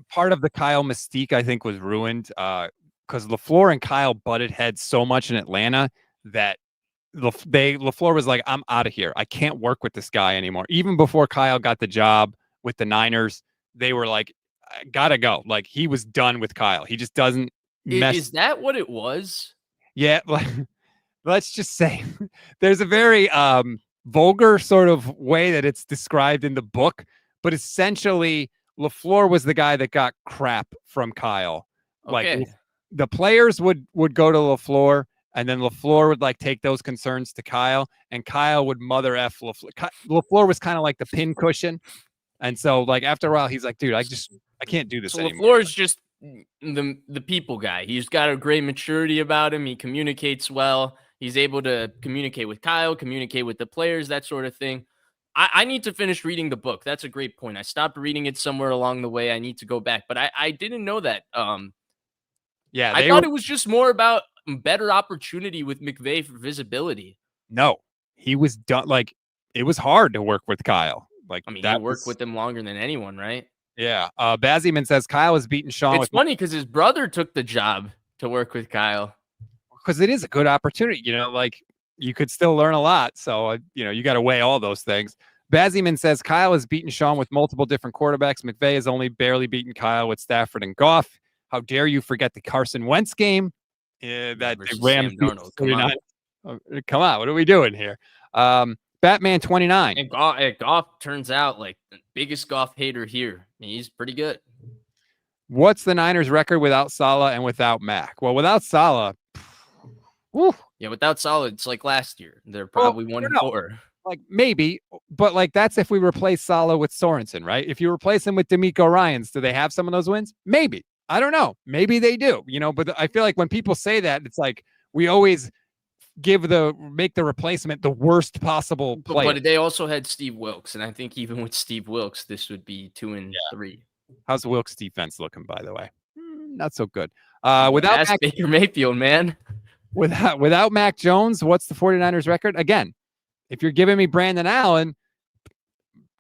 [SPEAKER 1] part of the Kyle mystique, I think, was ruined because LaFleur and Kyle butted heads so much in Atlanta that LaFleur was like, I'm out of here. I can't work with this guy anymore. Even before Kyle got the job with the Niners, they were like, I gotta go. Like he was done with Kyle. He just doesn't mess.
[SPEAKER 2] Is that what it was?
[SPEAKER 1] Yeah, like, let's just say there's a very vulgar sort of way that it's described in the book, but essentially LaFleur was the guy that got crap from Kyle. Like
[SPEAKER 2] Okay.
[SPEAKER 1] the players would go to LaFleur, and then LaFleur would like take those concerns to Kyle, and Kyle would mother F LaFleur. LaFleur was kind of like the pin cushion. And so like after a while, he's like, dude, I can't do this
[SPEAKER 2] So
[SPEAKER 1] anymore.
[SPEAKER 2] LaFleur is just the people guy. He's got a great maturity about him. He communicates well. He's able to communicate with Kyle, communicate with the players, that sort of thing. I need to finish reading the book. That's a great point. I stopped reading it somewhere along the way. I need to go back, but I didn't know that.
[SPEAKER 1] Yeah,
[SPEAKER 2] I thought it was just more about better opportunity with McVay for visibility.
[SPEAKER 1] No, he was done. Like it was hard to work with Kyle. Like
[SPEAKER 2] I mean, he
[SPEAKER 1] that
[SPEAKER 2] worked with him longer than anyone, right?
[SPEAKER 1] Yeah. Bazzyman says Kyle has beaten Sean.
[SPEAKER 2] It's funny because his brother took the job to work with Kyle.
[SPEAKER 1] Because it is a good opportunity. Like you could still learn a lot. So, you got to weigh all those things. Bazzyman says Kyle has beaten Sean with multiple different quarterbacks. McVay has only barely beaten Kyle with Stafford and Goff. How dare you forget the Carson Wentz game? That the Rams beat Come on. What are we doing here? Batman 29.
[SPEAKER 2] And Goff turns out like the biggest Goff hater here. I mean, he's pretty good.
[SPEAKER 1] What's the Niners record without Saleh and without Mac? Well, without Saleh,
[SPEAKER 2] yeah, without Saleh, it's like last year. They're probably 1-4.
[SPEAKER 1] Like maybe, but like that's if we replace Saleh with Sorensen, right? If you replace him with D'Amico Ryans, do they have some of those wins? Maybe. I don't know. Maybe they do, but I feel like when people say that, it's like we always make the replacement the worst possible player.
[SPEAKER 2] But they also had Steve Wilks, and I think even with Steve Wilks, this would be 2-3.
[SPEAKER 1] How's the Wilks defense looking, by the way? Not so good. Without
[SPEAKER 2] Baker Mayfield, man.
[SPEAKER 1] Without Mac Jones, what's the 49ers record? Again, if you're giving me Brandon Allen,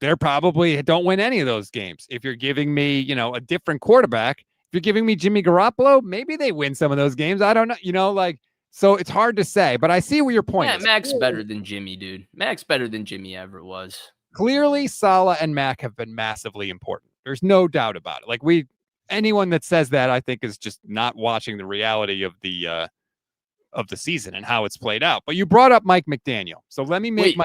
[SPEAKER 1] they're probably don't win any of those games. If you're giving me, a different quarterback, if you're giving me Jimmy Garoppolo, maybe they win some of those games. I don't know, so it's hard to say, but I see where your point is.
[SPEAKER 2] Mac's better than Jimmy, dude. Mac's better than Jimmy ever was.
[SPEAKER 1] Clearly, Saleh and Mac have been massively important. There's no doubt about it. Like anyone that says that, I think, is just not watching the reality of the season and how it's played out. But you brought up Mike McDaniel, so let me make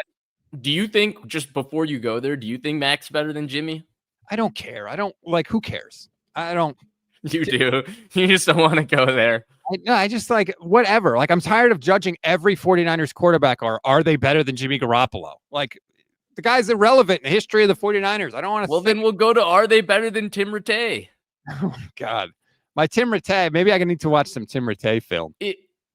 [SPEAKER 2] do you think, just before you go there, do you think Mac's better than Jimmy?
[SPEAKER 1] I don't care. I don't who cares? I don't.
[SPEAKER 2] You do. You just don't want to go there.
[SPEAKER 1] I just whatever. I'm tired of judging every 49ers quarterback. Are they better than Jimmy Garoppolo? The guy's irrelevant in the history of the 49ers. I don't want to.
[SPEAKER 2] Well, then we'll go to, are they better than Tim Rattay?
[SPEAKER 1] Oh, my God. My Tim Rattay. Maybe I need to watch some Tim Rattay film.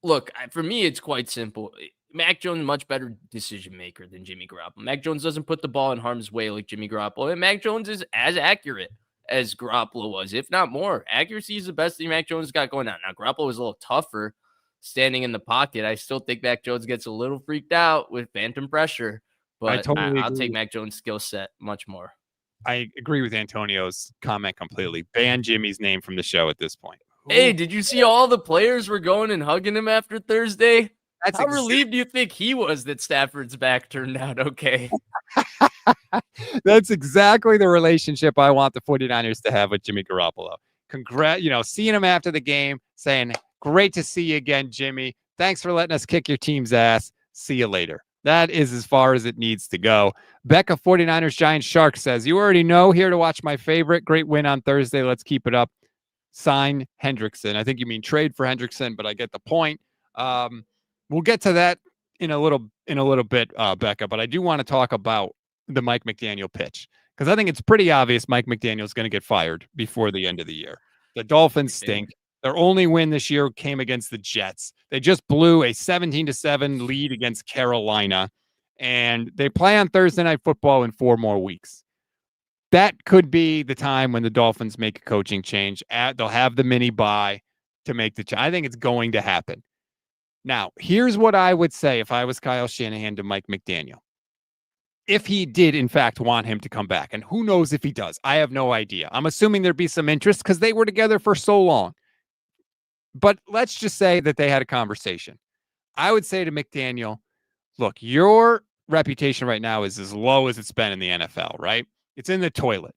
[SPEAKER 2] Look, for me, it's quite simple. Mac Jones, much better decision maker than Jimmy Garoppolo. Mac Jones doesn't put the ball in harm's way like Jimmy Garoppolo. And Mac Jones is as accurate as Garoppolo was, if not more. Accuracy is the best thing Mac Jones got going on. Now, Garoppolo was a little tougher standing in the pocket. I still think Mac Jones gets a little freaked out with phantom pressure, but I'll take Mac Jones' skill set much more.
[SPEAKER 1] I agree with Antonio's comment completely. Ban Jimmy's name from the show at this point.
[SPEAKER 2] Hey, did you see all the players were going and hugging him after Thursday? How relieved do you think he was that Stafford's back turned out okay?
[SPEAKER 1] That's exactly the relationship I want the 49ers to have with Jimmy Garoppolo. Seeing him after the game, saying, great to see you again, Jimmy. Thanks for letting us kick your team's ass. See you later. That is as far as it needs to go. Becca 49ers Giants Shark says, you already know, here to watch my favorite. Great win on Thursday. Let's keep it up. Sign Hendrickson. I think you mean trade for Hendrickson, but I get the point. We'll get to that in a little bit, Becca, but I do want to talk about the Mike McDaniel pitch, because I think it's pretty obvious Mike McDaniel is going to get fired before the end of the year. The Dolphins stink. Their only win this year came against the Jets. They just blew a 17-7 lead against Carolina, and they play on Thursday Night Football in 4 more weeks. That could be the time when the Dolphins make a coaching change. They'll have the mini bye to make the change. I think it's going to happen. Now, here's what I would say if I was Kyle Shanahan to Mike McDaniel. If he did, in fact, want him to come back, and who knows if he does. I have no idea. I'm assuming there'd be some interest because they were together for so long. But let's just say that they had a conversation. I would say to McDaniel, look, your reputation right now is as low as it's been in the NFL, right? It's in the toilet.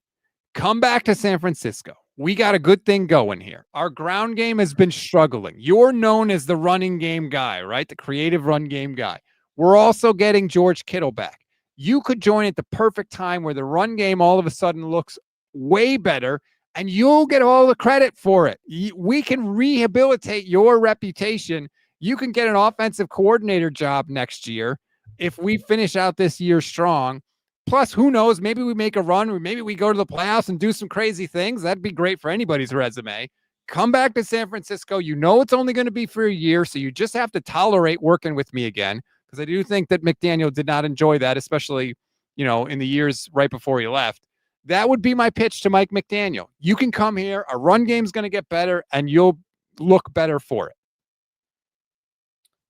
[SPEAKER 1] Come back to San Francisco. We got a good thing going here. Our ground game has been struggling. You're known as the running game guy, right? The creative run game guy. We're also getting George Kittle back. You could join at the perfect time where the run game all of a sudden looks way better and you'll get all the credit for it. We can rehabilitate your reputation. You can get an offensive coordinator job next year if we finish out this year strong. Plus, who knows? Maybe we make a run. Maybe we go to the playoffs and do some crazy things. That'd be great for anybody's resume. Come back to San Francisco. You know it's only going to be for a year, so you just have to tolerate working with me again. Because I do think that McDaniel did not enjoy that, especially, in the years right before he left. That would be my pitch to Mike McDaniel. You can come here. Our run game's going to get better, and you'll look better for it.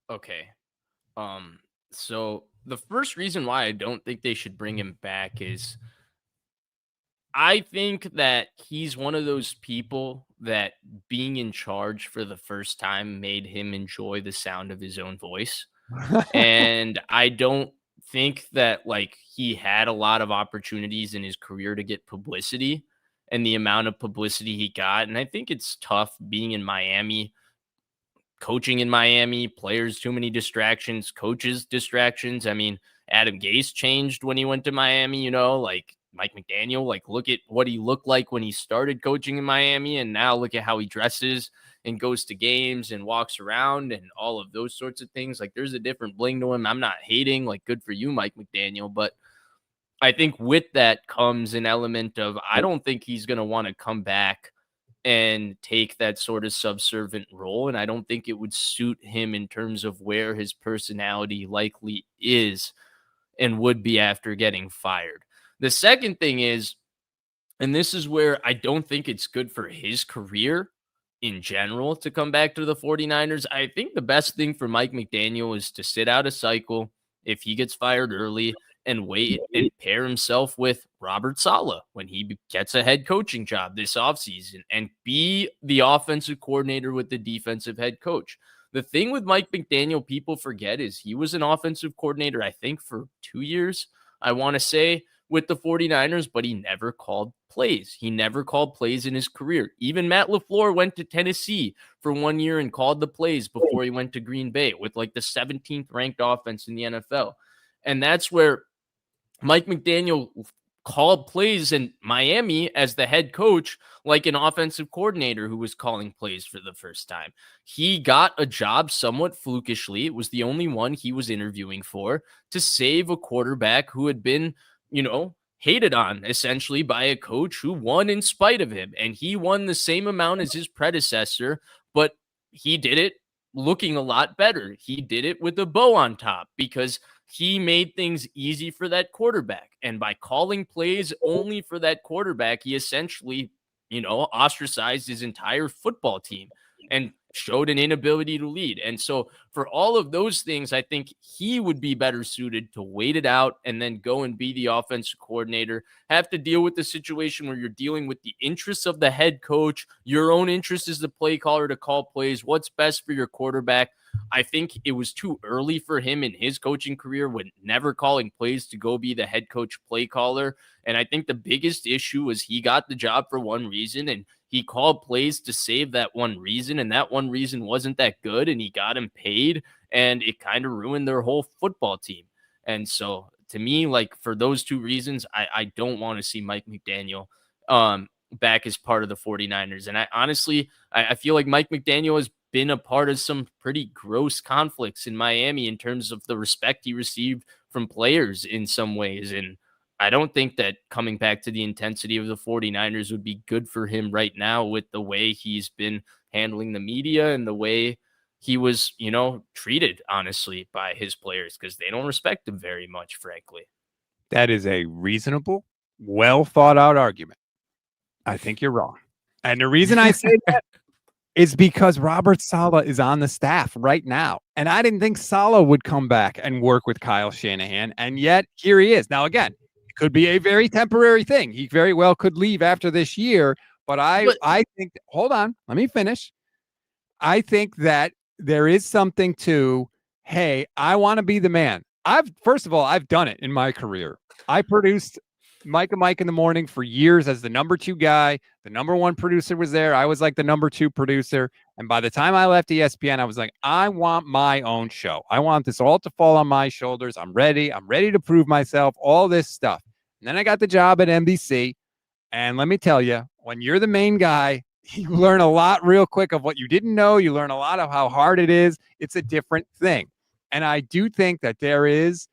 [SPEAKER 2] Okay. So the first reason why I don't think they should bring him back is I think that he's one of those people that being in charge for the first time made him enjoy the sound of his own voice. And I don't think that like he had a lot of opportunities in his career to get publicity and the amount of publicity he got. And I think it's tough being in Miami, coaching in Miami, players, too many distractions, coaches, distractions. I mean, Adam Gase changed when he went to Miami, like Mike McDaniel, like look at what he looked like when he started coaching in Miami. And now look at how he dresses and goes to games and walks around and all of those sorts of things. Like there's a different bling to him. I'm not hating, like good for you, Mike McDaniel. But I think with that comes an element of, I don't think he's going to want to come back and take that sort of subservient role. And I don't think it would suit him in terms of where his personality likely is and would be after getting fired. The second thing is, and this is where I don't think it's good for his career in general to come back to the 49ers. I think the best thing for Mike McDaniel is to sit out a cycle if he gets fired early and wait and pair himself with Robert Saleh when he gets a head coaching job this offseason and be the offensive coordinator with the defensive head coach. The thing with Mike McDaniel, people forget, is he was an offensive coordinator, I think, for 2 years, I want to say, with the 49ers, but he never called plays. He never called plays in his career. Even Matt LaFleur went to Tennessee for 1 year and called the plays before he went to Green Bay with like the 17th ranked offense in the NFL. And that's where Mike McDaniel called plays in Miami as the head coach, like an offensive coordinator who was calling plays for the first time. He got a job somewhat flukishly. It was the only one he was interviewing for to save a quarterback who had been, hated on essentially by a coach who won in spite of him. And he won the same amount as his predecessor, but he did it looking a lot better. He did it with a bow on top because he made things easy for that quarterback. And by calling plays only for that quarterback, he essentially, ostracized his entire football team and showed an inability to lead. And so for all of those things, I think he would be better suited to wait it out and then go and be the offensive coordinator, have to deal with the situation where you're dealing with the interests of the head coach. Your own interest is the play caller to call plays. What's best for your quarterback? I think it was too early for him in his coaching career when never calling plays to go be the head coach play caller. And I think the biggest issue was he got the job for one reason and he called plays to save that one reason. And that one reason wasn't that good. And he got him paid and it kind of ruined their whole football team. And so to me, like for those two reasons, I don't want to see Mike McDaniel back as part of the 49ers. And I honestly, I feel like Mike McDaniel has been a part of some pretty gross conflicts in Miami in terms of the respect he received from players in some ways. And I don't think that coming back to the intensity of the 49ers would be good for him right now with the way he's been handling the media and the way he was, treated, honestly, by his players because they don't respect him very much, frankly.
[SPEAKER 1] That is a reasonable, well thought out argument. I think you're wrong. And the reason I say that is because Robert Saleh is on the staff right now. And I didn't think Saleh would come back and work with Kyle Shanahan. And yet here he is. Now, again, it could be a very temporary thing. He very well could leave after this year. But I think, hold on, let me finish. I think that there is something to, hey, I want to be the man. First of all, I've done it in my career. I produced Mike and Mike in the Morning for years as the number 2 guy. The number 1 producer was there. I was like the number 2 producer. And by the time I left ESPN, I was like, I want my own show. I want this all to fall on my shoulders. I'm ready. I'm ready to prove myself, all this stuff. And then I got the job at NBC. And let me tell you, when you're the main guy, you learn a lot real quick of what you didn't know. You learn a lot of how hard it is. It's a different thing. And I do think that there is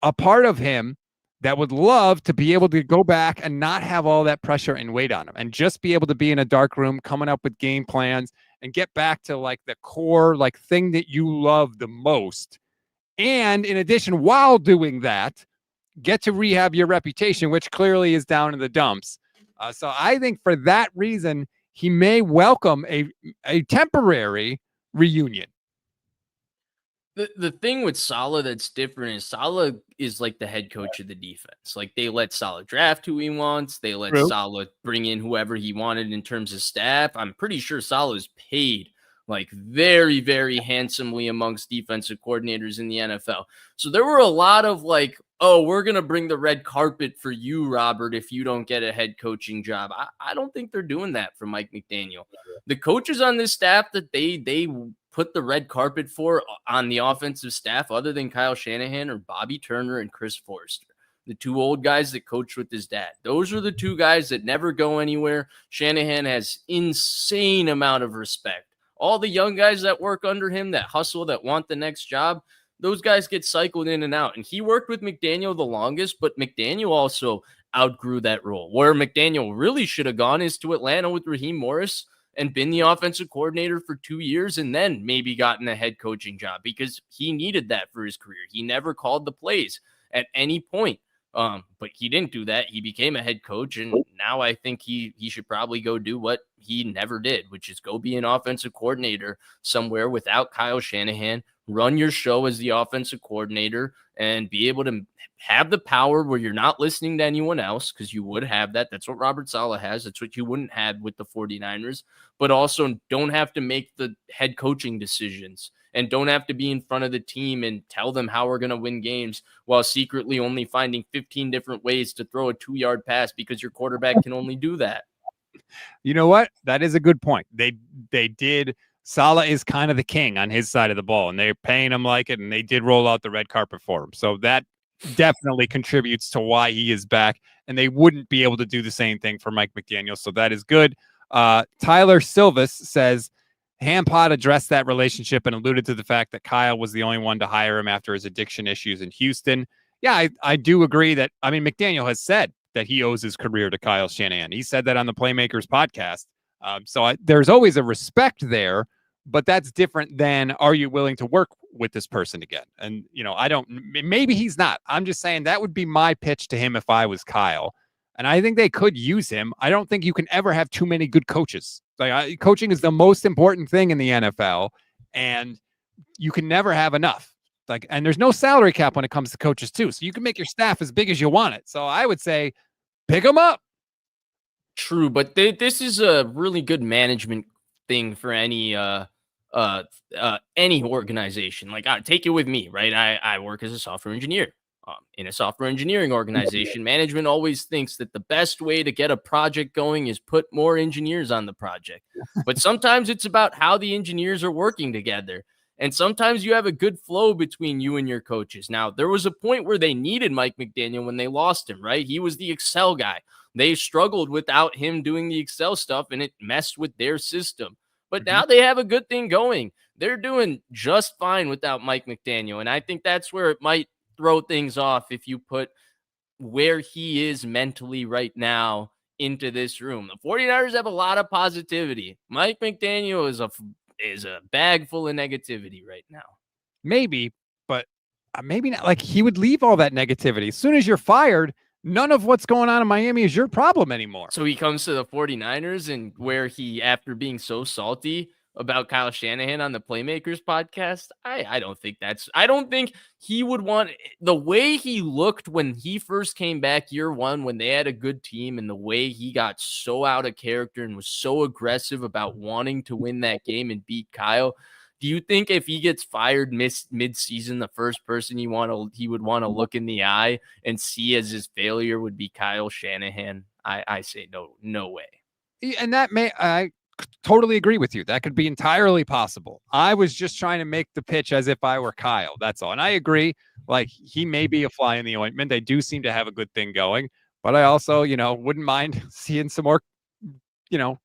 [SPEAKER 1] a part of him that would love to be able to go back and not have all that pressure and weight on him and just be able to be in a dark room coming up with game plans and get back to like the core like thing that you love the most. And in addition, while doing that, get to rehab your reputation, which clearly is down in the dumps. So I think for that reason, he may welcome a temporary reunion.
[SPEAKER 2] The thing with Saleh that's different is Saleh is like the head coach of the defense. Like they let Saleh draft who he wants. They let Saleh bring in whoever he wanted in terms of staff. I'm pretty sure Saleh is paid like very, very handsomely amongst defensive coordinators in the NFL. So there were a lot of like, oh, we're going to bring the red carpet for you, Robert, if you don't get a head coaching job. I don't think they're doing that for Mike McDaniel. The coaches on this staff that they put the red carpet for on the offensive staff, other than Kyle Shanahan, or Bobby Turner and Chris Forrester, the 2 old guys that coached with his dad. Those are the 2 guys that never go anywhere. Shanahan has insane amount of respect. All the young guys that work under him, that hustle, that want the next job, those guys get cycled in and out. And he worked with McDaniel the longest, but McDaniel also outgrew that role. Where McDaniel really should have gone is to Atlanta with Raheem Morris and been the offensive coordinator for 2 years and then maybe gotten a head coaching job, because he needed that for his career. He never called the plays at any point. But he didn't do that. He became a head coach, and now I think he should probably go do what he never did, which is go be an offensive coordinator somewhere without Kyle Shanahan, run your show as the offensive coordinator, and be able to have the power where you're not listening to anyone else, because you would have that. That's what Robert Saleh has. That's what you wouldn't have with the 49ers, but also don't have to make the head coaching decisions and don't have to be in front of the team and tell them how we're going to win games while secretly only finding 15 different ways to throw a 2-yard pass because your quarterback can only do that.
[SPEAKER 1] You know what? That is a good point. They did. Saleh is kind of the king on his side of the ball, and they're paying him like it, and they did roll out the red carpet for him. So that definitely contributes to why he is back, and they wouldn't be able to do the same thing for Mike McDaniel. So that is good. Tyler Silvis says, Hampod addressed that relationship and alluded to the fact that Kyle was the only one to hire him after his addiction issues in Houston. Yeah, I do agree that, I mean, McDaniel has said that he owes his career to Kyle Shanahan. He said that on the Playmakers podcast. There's always a respect there, but that's different than, are you willing to work with this person again? And, maybe he's not. I'm just saying that would be my pitch to him if I was Kyle. And I think they could use him. I don't think you can ever have too many good coaches. Coaching is the most important thing in the NFL, and you can never have enough. And there's no salary cap when it comes to coaches too. So you can make your staff as big as you want it. So I would say pick them up.
[SPEAKER 2] True, but this is a really good management thing for any organization. Like, take it with me, right? I work as a software engineer. In a software engineering organization, management always thinks that the best way to get a project going is put more engineers on the project. But sometimes it's about how the engineers are working together. And sometimes you have a good flow between you and your coaches. Now, there was a point where they needed Mike McDaniel when they lost him, right? He was the Excel guy. They struggled without him doing the Excel stuff, and it messed with their system. But now they have a good thing going. They're doing just fine without Mike McDaniel. And I think that's where it might throw things off if you put where he is mentally right now into this room. The 49ers have a lot of positivity. Mike McDaniel is a bag full of negativity right now.
[SPEAKER 1] Maybe, but maybe not. Like, he would leave all that negativity. As soon as you're fired, none of what's going on in Miami is your problem anymore.
[SPEAKER 2] So he comes to the 49ers, and where he, after being so salty about Kyle Shanahan on the Playmakers podcast, I don't think he would want the way he looked when he first came back year one, when they had a good team, and the way he got so out of character and was so aggressive about wanting to win that game and beat Kyle. Do you think if he gets fired mid-season, the first person he would want to look in the eye and see as his failure would be Kyle Shanahan? I say no way.
[SPEAKER 1] And I totally agree with you. That could be entirely possible. I was just trying to make the pitch as if I were Kyle. That's all. And I agree. Like, he may be a fly in the ointment. They do seem to have a good thing going, but I also, wouldn't mind seeing some more,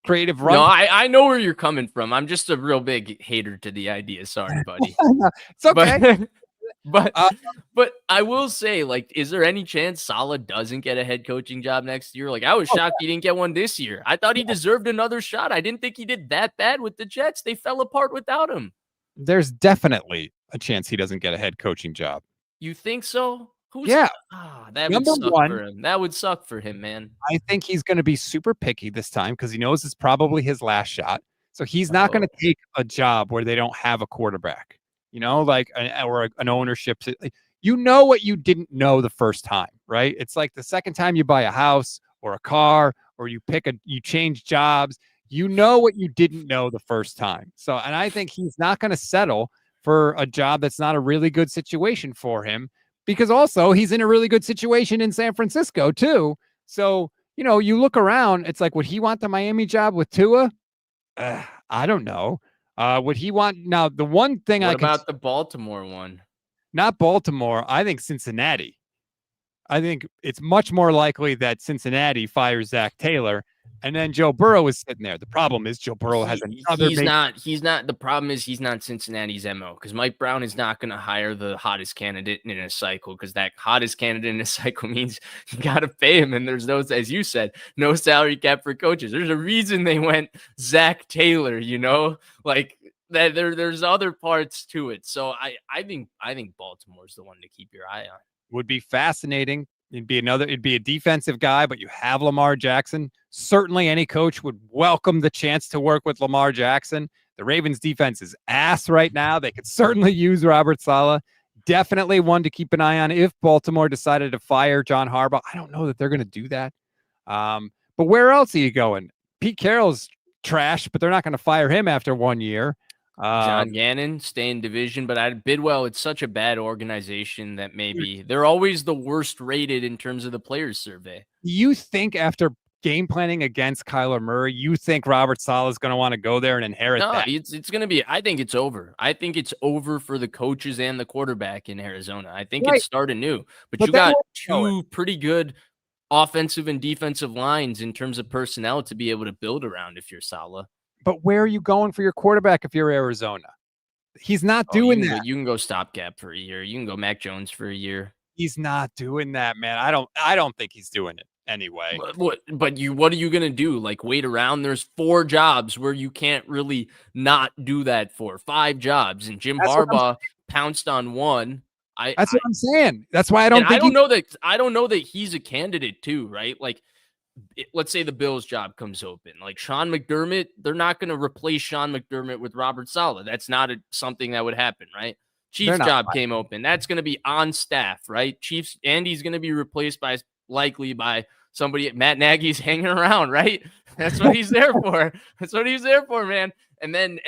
[SPEAKER 1] creative run.
[SPEAKER 2] No, I know where you're coming from. I'm just a real big hater to the idea. Sorry, buddy.
[SPEAKER 1] It's okay.
[SPEAKER 2] But but I will say, like, is there any chance Saleh doesn't get a head coaching job next year? Like, I was shocked he didn't get one this year. I thought he deserved another shot. I didn't think he did that bad with the Jets. They fell apart without him.
[SPEAKER 1] There's definitely a chance he doesn't get a head coaching job.
[SPEAKER 2] You think so?
[SPEAKER 1] Yeah.
[SPEAKER 2] That would suck for him. That would suck for him, man.
[SPEAKER 1] I think he's going to be super picky this time because he knows it's probably his last shot. So he's not going to take a job where they don't have a quarterback, like or an ownership. You know what you didn't know the first time, right? It's like the second time you buy a house or a car or you change jobs. You know what you didn't know the first time. So, and I think he's not going to settle for a job that's not a really good situation for him, because also he's in a really good situation in San Francisco too. So, you look around, it's like, would he want the Miami job with Tua? I don't know. Would he want now? The one thing
[SPEAKER 2] what about the Baltimore one?
[SPEAKER 1] Not Baltimore. I think Cincinnati. I think it's much more likely that Cincinnati fires Zach Taylor, and then Joe Burrow is sitting there. The problem is Joe Burrow has another.
[SPEAKER 2] He's not. The problem is he's not Cincinnati's MO, because Mike Brown is not going to hire the hottest candidate in a cycle, because that hottest candidate in a cycle means you got to pay him, and there's no, as you said, no salary cap for coaches. There's a reason they went Zach Taylor. Like that. There's other parts to it. So I think Baltimore's the one to keep your eye on.
[SPEAKER 1] Would be fascinating. It'd be a defensive guy, but you have Lamar Jackson. Certainly any coach would welcome the chance to work with Lamar Jackson. The Ravens defense is ass right now. They could certainly use Robert Saleh. Definitely one to keep an eye on if Baltimore decided to fire John Harbaugh. I don't know that they're going to do that. But where else are you going? Pete Carroll's trash, but they're not going to fire him after 1 year.
[SPEAKER 2] John Gannon, stay in division, but at Bidwell, it's such a bad organization that maybe they're always the worst rated in terms of the players survey.
[SPEAKER 1] You think after game planning against Kyler Murray, you think Robert Saleh is going to want to go there and inherit that?
[SPEAKER 2] It's going to be, I think it's over. I think it's over for the coaches and the quarterback in Arizona. I think it's starting new, but you got two pretty good offensive and defensive lines in terms of personnel to be able to build around if you're Saleh.
[SPEAKER 1] But where are you going for your quarterback if you're Arizona? He's not doing that.
[SPEAKER 2] You can go stopgap for a year. You can go Mac Jones for a year.
[SPEAKER 1] He's not doing that, man. I don't think he's doing it anyway.
[SPEAKER 2] What are you going to do? Like, wait around? There's 4 jobs where you can't really not do that for. 5 jobs. And Jim Harbaugh pounced on one.
[SPEAKER 1] That's what I'm saying. That's why I don't
[SPEAKER 2] know that he's a candidate too, right? Like, let's say the Bills job comes open, like Sean McDermott, they're not going to replace Sean McDermott with Robert Saleh. That's not something that would happen, right? Chiefs job came open. That's going to be on staff, right? Chiefs, Andy's going to be replaced likely by somebody. Matt Nagy's hanging around, right? That's what he's there for. That's what he's there for, man. And then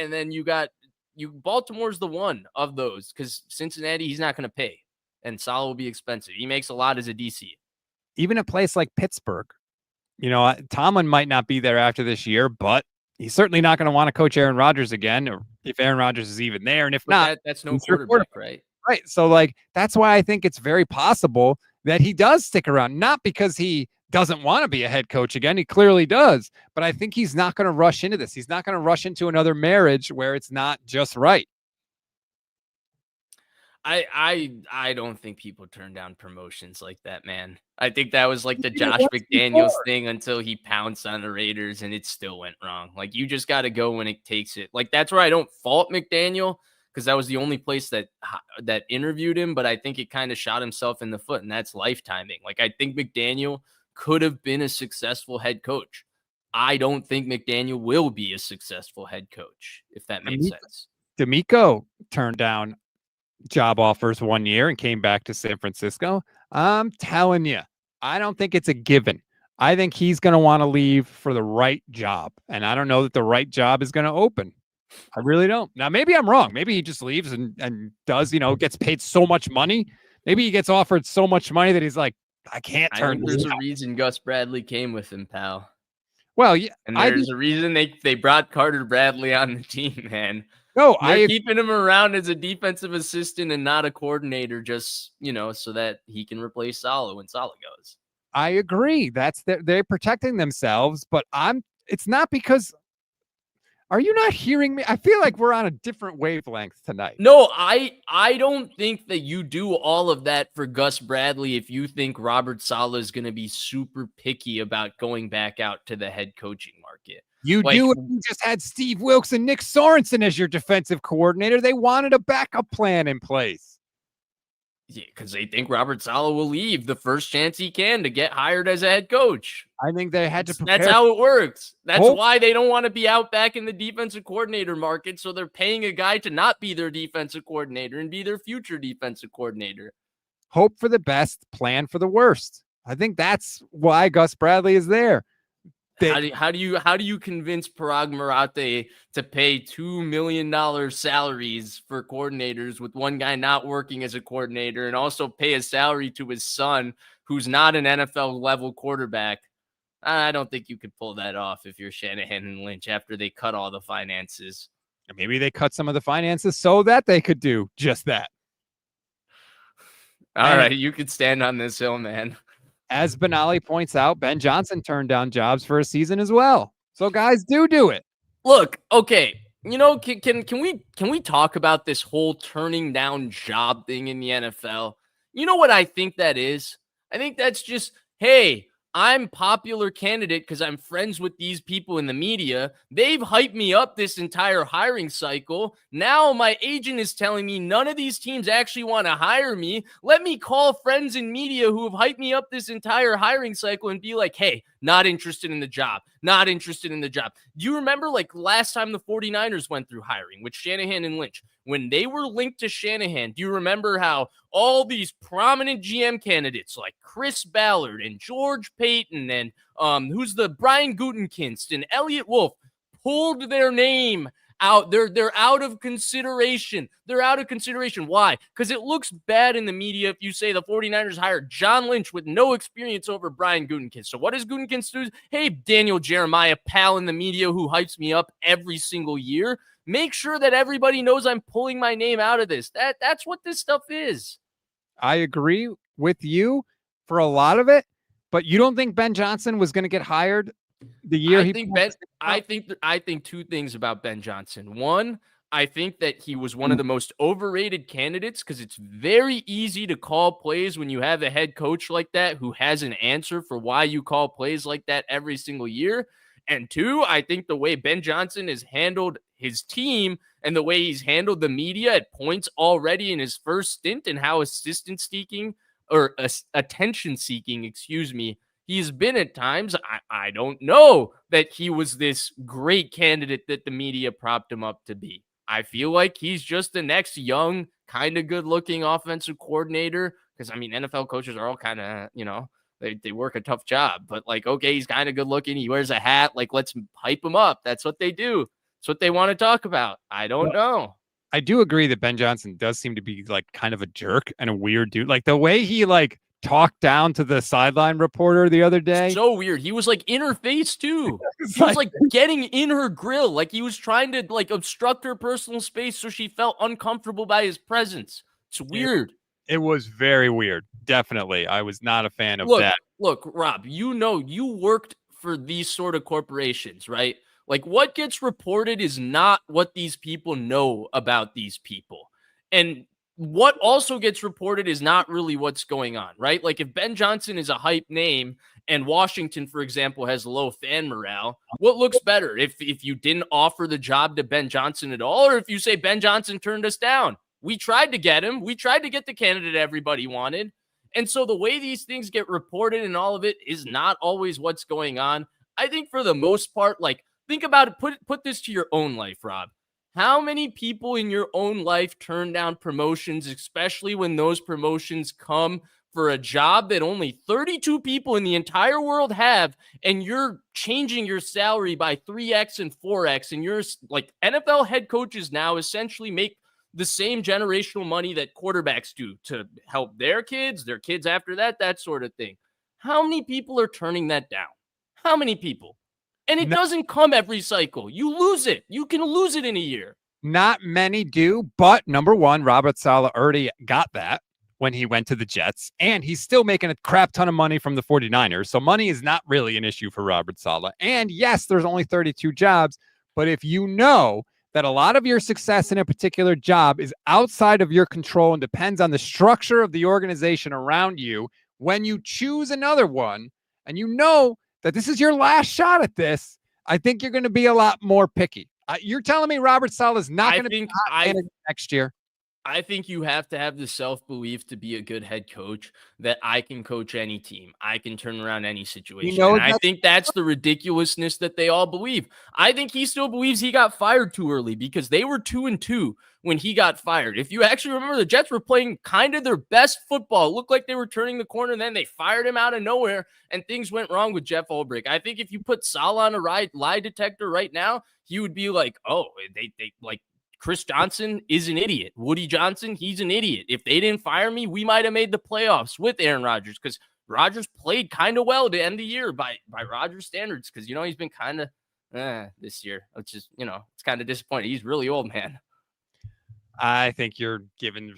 [SPEAKER 2] Baltimore's the one of those, because Cincinnati, he's not going to pay, and Saleh will be expensive. He makes a lot as a DC.
[SPEAKER 1] Even a place like Pittsburgh. Tomlin might not be there after this year, but he's certainly not going to want to coach Aaron Rodgers again, or if Aaron Rodgers is even there. And if not,
[SPEAKER 2] that's no quarterback, right?
[SPEAKER 1] Right. So, that's why I think it's very possible that he does stick around, not because he doesn't want to be a head coach again. He clearly does. But I think he's not going to rush into this. He's not going to rush into another marriage where it's not just right.
[SPEAKER 2] I don't think people turn down promotions like that, man. I think that was like the Josh McDaniels thing until he pounced on the Raiders and it still went wrong. Like, you just got to go when it takes it. Like, that's where I don't fault McDaniel, because that was the only place that interviewed him. But I think it kind of shot himself in the foot, and that's life timing. Like, I think McDaniel could have been a successful head coach. I don't think McDaniel will be a successful head coach, if that makes sense.
[SPEAKER 1] D'Amico turned down job offers 1 year and came back to San Francisco. I'm telling you, I don't think it's a given. I think he's going to want to leave for the right job, and I don't know that the right job is going to open. I really don't. Now, maybe I'm wrong. Maybe he just leaves and does, gets paid so much money. Maybe he gets offered so much money that he's like, I can't
[SPEAKER 2] I
[SPEAKER 1] turn
[SPEAKER 2] think
[SPEAKER 1] this
[SPEAKER 2] there's a
[SPEAKER 1] down.
[SPEAKER 2] reason Gus Bradley came with him, pal.
[SPEAKER 1] Well, yeah,
[SPEAKER 2] And
[SPEAKER 1] I think
[SPEAKER 2] there's a reason they brought Carter Bradley on the team, man.
[SPEAKER 1] no,
[SPEAKER 2] They're keeping him around as a defensive assistant and not a coordinator, just so that he can replace Saleh when Saleh goes.
[SPEAKER 1] I agree. They're protecting themselves, but it's not because. Are you not hearing me? I feel like we're on a different wavelength tonight.
[SPEAKER 2] No, I don't think that you do all of that for Gus Bradley if you think Robert Saleh is going to be super picky about going back out to the head coaching market.
[SPEAKER 1] You
[SPEAKER 2] Like,
[SPEAKER 1] do. You just had Steve Wilkes and Nick Sorensen as your defensive coordinator. They wanted a backup plan in place.
[SPEAKER 2] yeah, because they think Robert Saleh will leave the first chance he can to get hired as a head coach.
[SPEAKER 1] I think they had to prepare.
[SPEAKER 2] That's how it works. That's why they don't want to be out back in the defensive coordinator market. So they're paying a guy to not be their defensive coordinator and be their future defensive coordinator.
[SPEAKER 1] Hope for the best, plan for the worst. I think that's why Gus Bradley is there.
[SPEAKER 2] How do you convince Parag Marate to pay $2 million salaries for coordinators with one guy not working as a coordinator and also pay a salary to his son who's not an NFL level quarterback? I don't think you could pull that off if you're Shanahan and Lynch after they cut all the finances.
[SPEAKER 1] Maybe they cut some of the finances so that they could do just that.
[SPEAKER 2] All right, you could stand on this hill, man.
[SPEAKER 1] As Benali points out, Ben Johnson turned down jobs for a season as well. So guys do it.
[SPEAKER 2] Look, okay. Can we talk about this whole turning down job thing in the NFL? You know what I think that is? I think that's just, hey, I'm popular candidate because I'm friends with these people in the media. They've hyped me up this entire hiring cycle. Now my agent is telling me none of these teams actually want to hire me. Let me call friends in media who have hyped me up this entire hiring cycle and be like, hey, not interested in the job. Not interested in the job. Do you remember like last time the 49ers went through hiring with Shanahan and Lynch? When they were linked to Shanahan, do you remember how all these prominent GM candidates like Chris Ballard and George Payton and who's the Brian Gutekunst and Elliott Wolf pulled their name out? They're out of consideration. They're out of consideration. Why? Because it looks bad in the media if you say the 49ers hired John Lynch with no experience over Brian Gutekunst. So what does Gutekunst do? Hey, Daniel Jeremiah, pal in the media who hypes me up every single year. Make sure that everybody knows I'm pulling my name out of this. That's what this stuff is.
[SPEAKER 1] I agree with you for a lot of it, but you don't think Ben Johnson was going to get hired the year
[SPEAKER 2] I think two things about Ben Johnson. One, I think that he was one of the most overrated candidates because it's very easy to call plays when you have a head coach like that who has an answer for why you call plays like that every single year. And two, I think the way Ben Johnson has handled his team and the way he's handled the media at points already in his first stint and how attention seeking, he's been at times. I don't know that he was this great candidate that the media propped him up to be. I feel like he's just the next young, kind of good looking offensive coordinator. Because I mean, NFL coaches are all kind of, they work a tough job, but like, okay, he's kind of good looking. He wears a hat. Like, let's hype him up. That's what they do. That's what they want to talk about. I don't know.
[SPEAKER 1] I do agree that Ben Johnson does seem to be like kind of a jerk and a weird dude. Like the way he like talked down to the sideline reporter the other day.
[SPEAKER 2] So weird. He was like in her face too. He was like getting in her grill. Like he was trying to like obstruct her personal space so she felt uncomfortable by his presence. It's weird.
[SPEAKER 1] It was very weird. Definitely. I was not a fan of that.
[SPEAKER 2] Look, Rob, you worked for these sort of corporations, right? Like what gets reported is not what these people know about these people. And what also gets reported is not really what's going on, right? Like if Ben Johnson is a hype name and Washington, for example, has low fan morale, what looks better? If you didn't offer the job to Ben Johnson at all, or if you say Ben Johnson turned us down? We tried to get him. We tried to get the candidate everybody wanted. And so the way these things get reported and all of it is not always what's going on. I think for the most part, like think about it, put this to your own life, Rob. How many people in your own life turn down promotions, especially when those promotions come for a job that only 32 people in the entire world have, and you're changing your salary by 3x and 4x, and you're like, NFL head coaches now essentially make the same generational money that quarterbacks do to help their kids after that, that sort of thing. How many people are turning that down? How many people? And it doesn't come every cycle. You lose it. You can lose it in a year.
[SPEAKER 1] Not many do, but number one, Robert Saleh already got that when he went to the Jets, and he's still making a crap ton of money from the 49ers. So money is not really an issue for Robert Saleh. And yes, there's only 32 jobs, but if you know that a lot of your success in a particular job is outside of your control and depends on the structure of the organization around you, when you choose another one and you know that this is your last shot at this, I think you're going to be a lot more picky. You're telling me Robert Saleh is not going to be hot next year?
[SPEAKER 2] I think you have to have the self-belief to be a good head coach that I can coach any team. I can turn around any situation. And I think that's the ridiculousness that they all believe. I think he still believes he got fired too early because they were 2-2 when he got fired. If you actually remember, the Jets were playing kind of their best football. It looked like they were turning the corner, and then they fired him out of nowhere, and things went wrong with Jeff Ulbrich. I think if you put Saleh on a lie detector right now, he would be like, oh, they like, Chris Johnson is an idiot. Woody Johnson, he's an idiot. If they didn't fire me, we might have made the playoffs with Aaron Rodgers, because Rodgers played kind of well to end the year by Rodgers standards, because, you know, he's been kind of this year, which is, you know, it's kind of disappointing. He's really old, man.
[SPEAKER 1] I think you're giving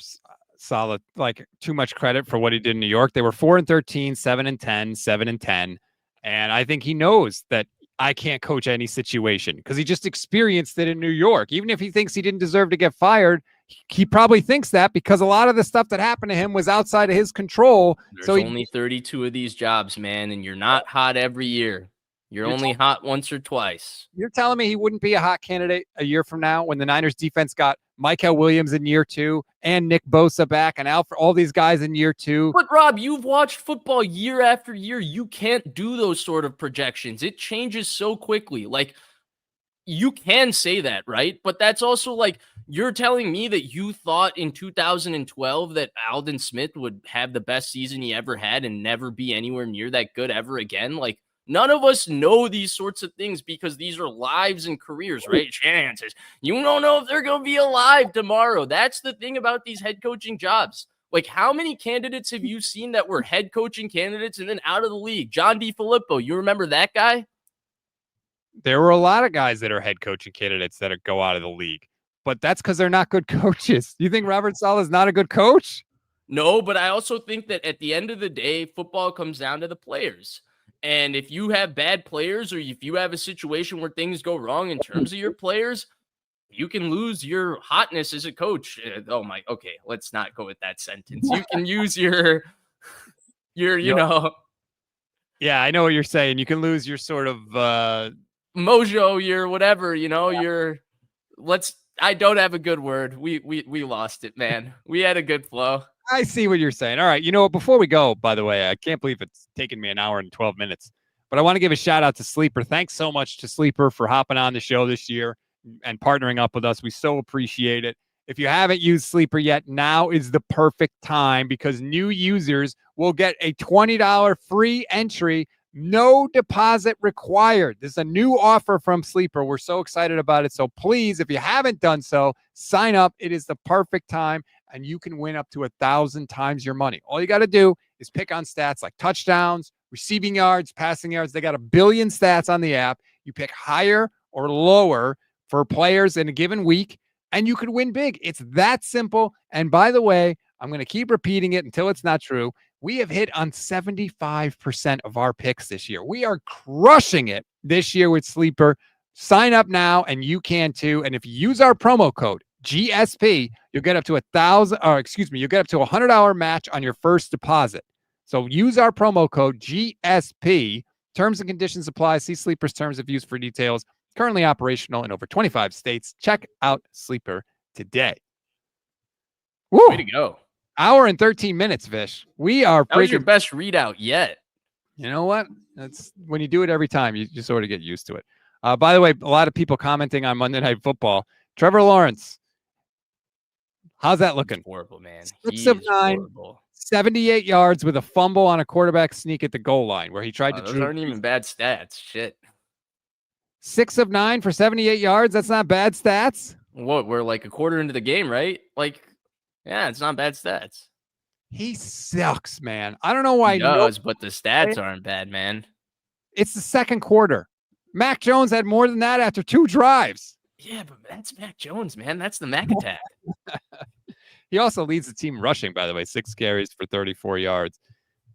[SPEAKER 1] Saleh like too much credit for what he did in New York. They were 4-13, 7-10, 7-10. And I think he knows that I can't coach any situation because he just experienced it in New York. Even if he thinks he didn't deserve to get fired, he probably thinks that because a lot of the stuff that happened to him was outside of his control.
[SPEAKER 2] There's only 32 of these jobs, man, and you're not hot every year. You're only hot once or twice.
[SPEAKER 1] You're telling me he wouldn't be a hot candidate a year from now when the Niners defense got Micah Williams in year 2 and Nick Bosa back and Alfred, all these guys in year 2.
[SPEAKER 2] But Rob, you've watched football year after year. You can't do those sort of projections. It changes so quickly. Like, you can say that, right? But that's also like, you're telling me that you thought in 2012 that Aldon Smith would have the best season he ever had and never be anywhere near that good ever again. Like, none of us know these sorts of things because these are lives and careers, right? Shanahan says, you don't know if they're going to be alive tomorrow. That's the thing about these head coaching jobs. Like, how many candidates have you seen that were head coaching candidates and then out of the league? John DeFilippo, you remember that guy?
[SPEAKER 1] There were a lot of guys that are head coaching candidates that go out of the league, but that's because they're not good coaches. You think Robert Saleh is not a good coach?
[SPEAKER 2] No, but I also think that at the end of the day, football comes down to the players. And if you have bad players, or if you have a situation where things go wrong in terms of your players, you can lose your hotness as a coach. Okay, let's not go with that sentence. You can use your you know.
[SPEAKER 1] Yeah, I know what you're saying. You can lose your sort of
[SPEAKER 2] mojo, your whatever, you know, I don't have a good word. We lost it, man. We had a good flow.
[SPEAKER 1] I see what you're saying. All right. You know what? Before we go, by the way, I can't believe it's taken me an hour and 12 minutes, but I want to give a shout out to Sleeper. Thanks so much to Sleeper for hopping on the show this year and partnering up with us. We so appreciate it. If you haven't used Sleeper yet, now is the perfect time because new users will get a $20 free entry, no deposit required. This is a new offer from Sleeper. We're so excited about it. So please, if you haven't done so, sign up. It is the perfect time. And you can win up to 1,000 times your money. All you got to do is pick on stats like touchdowns, receiving yards, passing yards. They got 1 billion stats on the app. You pick higher or lower for players in a given week, and you could win big. It's that simple. And by the way, I'm going to keep repeating it until it's not true. We have hit on 75% of our picks this year. We are crushing it this year with Sleeper. Sign up now, and you can too. And if you use our promo code, GSP, you'll get up to you'll get up to $100 match on your first deposit. So use our promo code GSP. Terms and conditions apply. See Sleeper's terms of use for details. Currently operational in over 25 states. Check out Sleeper today.
[SPEAKER 2] Woo! Way to go.
[SPEAKER 1] Hour and 13 minutes, Vish. That
[SPEAKER 2] was your best readout yet.
[SPEAKER 1] You know what? That's when you do it every time, you sort of get used to it. By the way, a lot of people commenting on Monday Night Football. Trevor Lawrence. How's that looking?
[SPEAKER 2] He's horrible, man.
[SPEAKER 1] 6 of 9, 78 yards with a fumble on a quarterback sneak at the goal line where he tried to
[SPEAKER 2] Those aren't even bad stats. Shit.
[SPEAKER 1] 6 of 9 for 78 yards. That's not bad stats.
[SPEAKER 2] What? We're like a quarter into the game, right? Like, yeah, it's not bad stats.
[SPEAKER 1] He sucks, man. I don't know why.
[SPEAKER 2] He does, but the stats aren't bad, man.
[SPEAKER 1] It's the second quarter. Mac Jones had more than that after 2 drives.
[SPEAKER 2] Yeah, but that's Mac Jones, man. That's the Mac attack.
[SPEAKER 1] He also leads the team rushing, by the way, 6 carries for 34 yards.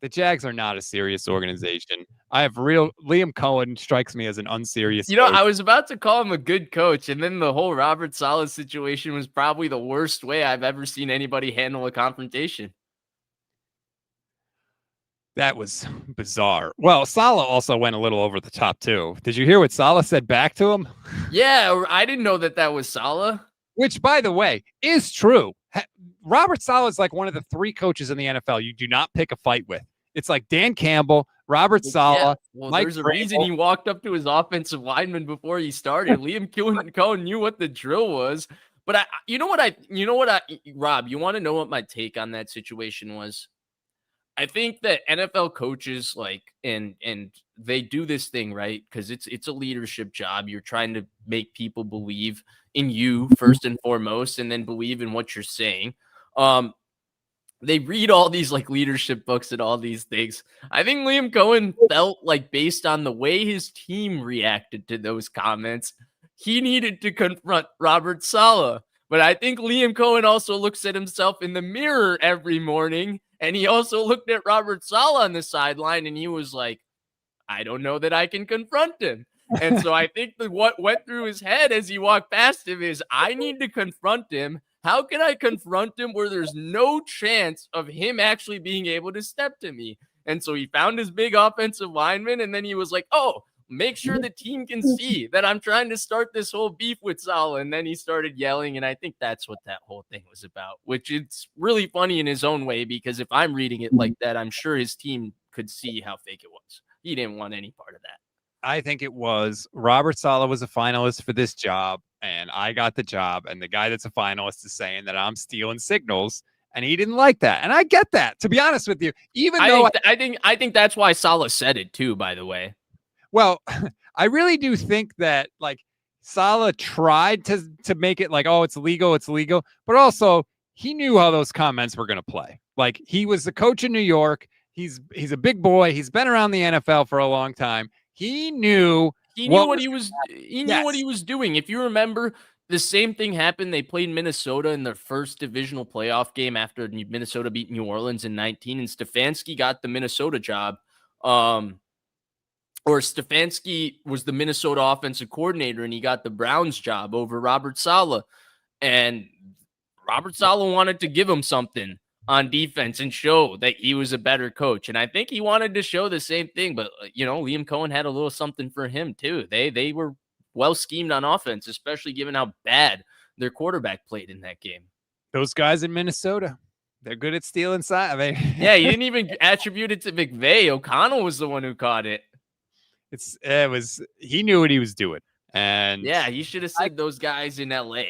[SPEAKER 1] The Jags are not a serious organization. Liam Cohen strikes me as an unserious
[SPEAKER 2] coach.
[SPEAKER 1] I
[SPEAKER 2] was about to call him a good coach, and then the whole Robert Saleh situation was probably the worst way I've ever seen anybody handle a confrontation.
[SPEAKER 1] That was bizarre. Well, Saleh also went a little over the top, too. Did you hear what Saleh said back to him?
[SPEAKER 2] Yeah, I didn't know that was Saleh.
[SPEAKER 1] Which, by the way, is true. Robert Saleh is like one of the 3 coaches in the NFL you do not pick a fight with. It's like Dan Campbell, Robert Saleh.
[SPEAKER 2] Yeah. Well, Mike there's a reason he walked up to his offensive lineman before he started. Liam Cohen knew what the drill was. But Rob, you want to know what my take on that situation was? I think that NFL coaches and they do this thing, right? Because it's a leadership job. You're trying to make people believe in you first and foremost, and then believe in what you're saying. They read all these leadership books and all these things. I think Liam Cohen felt like, based on the way his team reacted to those comments, he needed to confront Robert Saleh. But I think Liam Cohen also looks at himself in the mirror every morning, and he also looked at Robert Saleh on the sideline, and he was like, I don't know that I can confront him. And so I think that what went through his head as he walked past him is, I need to confront him. How can I confront him where there's no chance of him actually being able to step to me? And so he found his big offensive lineman, and then he was like, oh, make sure the team can see that I'm trying to start this whole beef with Saleh. And then he started yelling, and I think that's what that whole thing was about, which it's really funny in his own way, because if I'm reading it like that, I'm sure his team could see how fake it was. He didn't want any part of that.
[SPEAKER 1] I think it was Robert Saleh was a finalist for this job, and I got the job, and the guy that's a finalist is saying that I'm stealing signals, and he didn't like that. And I get that, to be honest with you, even though
[SPEAKER 2] I think that's why Saleh said it too, by the way.
[SPEAKER 1] Well, I really do think that Saleh tried to make it like, oh, it's legal, but also he knew how those comments were going to play. Like, he was the coach in New York. He's a big boy. He's been around the NFL for a long time. He knew what he was doing. If you remember, the same thing happened. They played Minnesota in their first divisional playoff game after Minnesota beat New Orleans in 19, and Stefanski got the Minnesota job. Or Stefanski was the Minnesota offensive coordinator, and he got the Browns job over Robert Saleh. And Robert Saleh wanted to give him something on defense and show that he was a better coach. And I think he wanted to show the same thing, but Liam Cohen had a little something for him too. They were well schemed on offense, especially given how bad their quarterback played in that game. Those guys in Minnesota, they're good at stealing side. I mean,
[SPEAKER 2] yeah, you didn't even attribute it to McVay. O'Connell was the one who caught it.
[SPEAKER 1] He knew what he was doing. And
[SPEAKER 2] yeah, he should have said those guys in LA.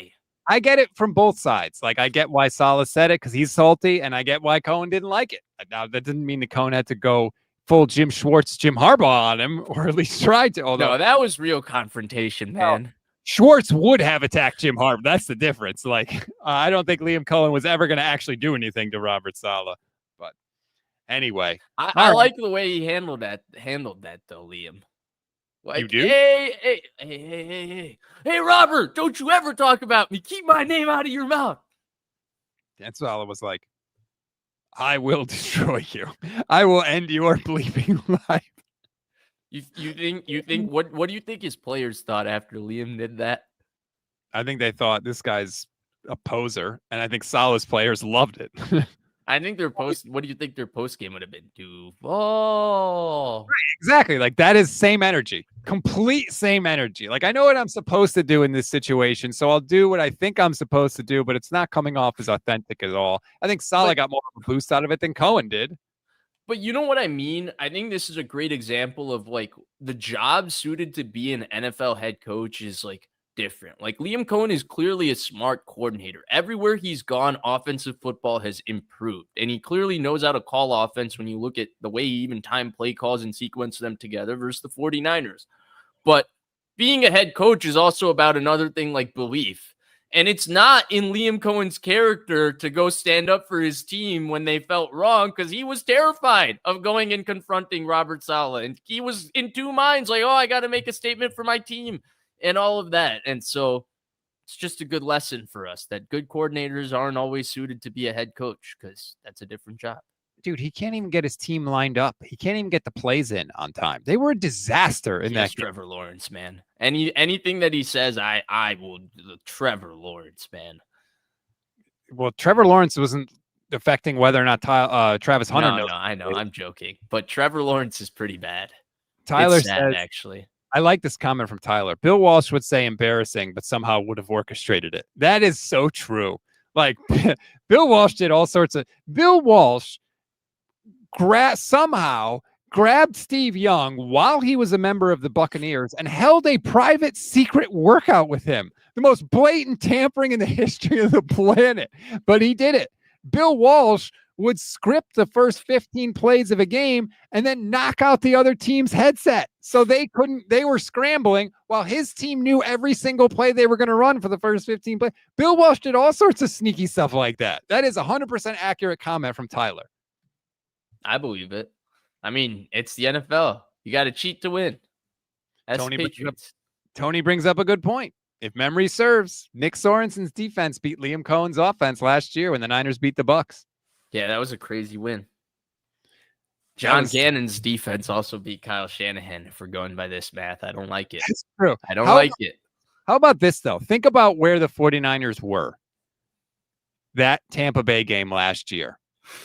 [SPEAKER 1] I get it from both sides. Like, I get why Saleh said it because he's salty, and I get why Cohen didn't like it. Now, that didn't mean that Cohen had to go full Jim Schwartz, Jim Harbaugh on him, or at least tried to. Although,
[SPEAKER 2] no, that was real confrontation, man.
[SPEAKER 1] Well, Schwartz would have attacked Jim Harbaugh. That's the difference. Like, I don't think Liam Cohen was ever going to actually do anything to Robert Saleh. But anyway,
[SPEAKER 2] I like the way he handled that though, Liam. Like,
[SPEAKER 1] you do?
[SPEAKER 2] Hey, Robert, don't you ever talk about me. Keep my name out of your mouth.
[SPEAKER 1] Dan Saleh was like, I will destroy you. I will end your bleeping life.
[SPEAKER 2] You think what do you think his players thought after Liam did that?
[SPEAKER 1] I think they thought this guy's a poser, and I think Saleh's players loved it.
[SPEAKER 2] I think what do you think their post game would have been? Right,
[SPEAKER 1] exactly. Like, that is same energy, complete same energy. Like, I know what I'm supposed to do in this situation, so I'll do what I think I'm supposed to do, but it's not coming off as authentic at all. I think Saleh got more of a boost out of it than Cohen did.
[SPEAKER 2] But you know what I mean? I think this is a great example of the job suited to be an NFL head coach is different. Like Liam Cohen is clearly a smart coordinator. Everywhere he's gone, offensive football has improved. And he clearly knows how to call offense when you look at the way he even time play calls and sequence them together versus the 49ers. But being a head coach is also about another thing like belief. And it's not in Liam Cohen's character to go stand up for his team when they felt wrong, because he was terrified of going and confronting Robert Saleh. And he was in two minds, like, oh, I got to make a statement for my team and all of that. And so it's just a good lesson for us that good coordinators aren't always suited to be a head coach, because that's a different job.
[SPEAKER 1] Dude, he can't even get his team lined up. He can't even get the plays in on time. They were a disaster in that game.
[SPEAKER 2] Trevor Lawrence, man. Anything that he says, I will. Trevor Lawrence, man.
[SPEAKER 1] Well, Trevor Lawrence wasn't affecting whether or not Travis Hunter knows.
[SPEAKER 2] No, I know. I'm joking. But Trevor Lawrence is pretty bad.
[SPEAKER 1] Tyler
[SPEAKER 2] it's sad,
[SPEAKER 1] says,
[SPEAKER 2] actually.
[SPEAKER 1] I like this comment from Tyler. Bill Walsh would say embarrassing, but somehow would have orchestrated it. That is so true. Like, Bill Walsh did all sorts of... Bill Walsh somehow grabbed Steve Young while he was a member of the Buccaneers and held a private secret workout with him. The most blatant tampering in the history of the planet. But he did it. Bill Walsh would script the first 15 plays of a game and then knock out the other team's headset. So they were scrambling while his team knew every single play they were going to run for the first 15 plays. Bill Walsh did all sorts of sneaky stuff like that. That is 100% accurate comment from Tyler.
[SPEAKER 2] I believe it. I mean, it's the NFL. You got to cheat to win.
[SPEAKER 1] Tony brings up a good point. If memory serves, Nick Sorensen's defense beat Liam Cohen's offense last year when the Niners beat the Bucs.
[SPEAKER 2] Yeah, that was a crazy win. John Gannon's defense also beat Kyle Shanahan. If we're going by this math, I don't like it.
[SPEAKER 1] That's true.
[SPEAKER 2] I don't like it.
[SPEAKER 1] How about this, though? Think about where the 49ers were that Tampa Bay game last year,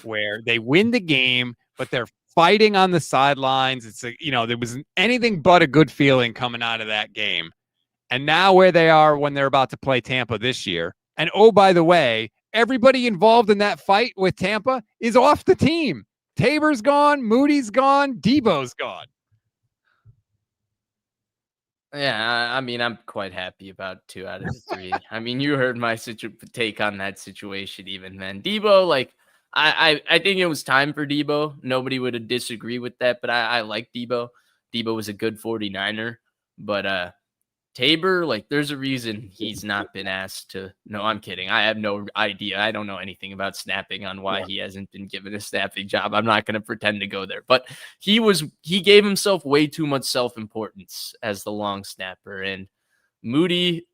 [SPEAKER 1] where they win the game, but they're fighting on the sidelines. It's there was anything but a good feeling coming out of that game. And now where they are when they're about to play Tampa this year. And oh, by the way, everybody involved in that fight with Tampa is off the team. Tabor's gone, Moody's gone, Debo's gone.
[SPEAKER 2] Yeah, I mean, I'm quite happy about 2 out of 3. I mean, you heard my take on that situation even then. Debo, like, I think it was time for Debo. Nobody would disagree with that, but I like Debo. Debo was a good 49er, but Tabor, like, there's a reason he's not been asked to. No, I'm kidding. I have no idea. I don't know anything about snapping on why he hasn't been given a snapping job. I'm not going to pretend to go there, but he gave himself way too much self-importance as the long snapper. And Moody,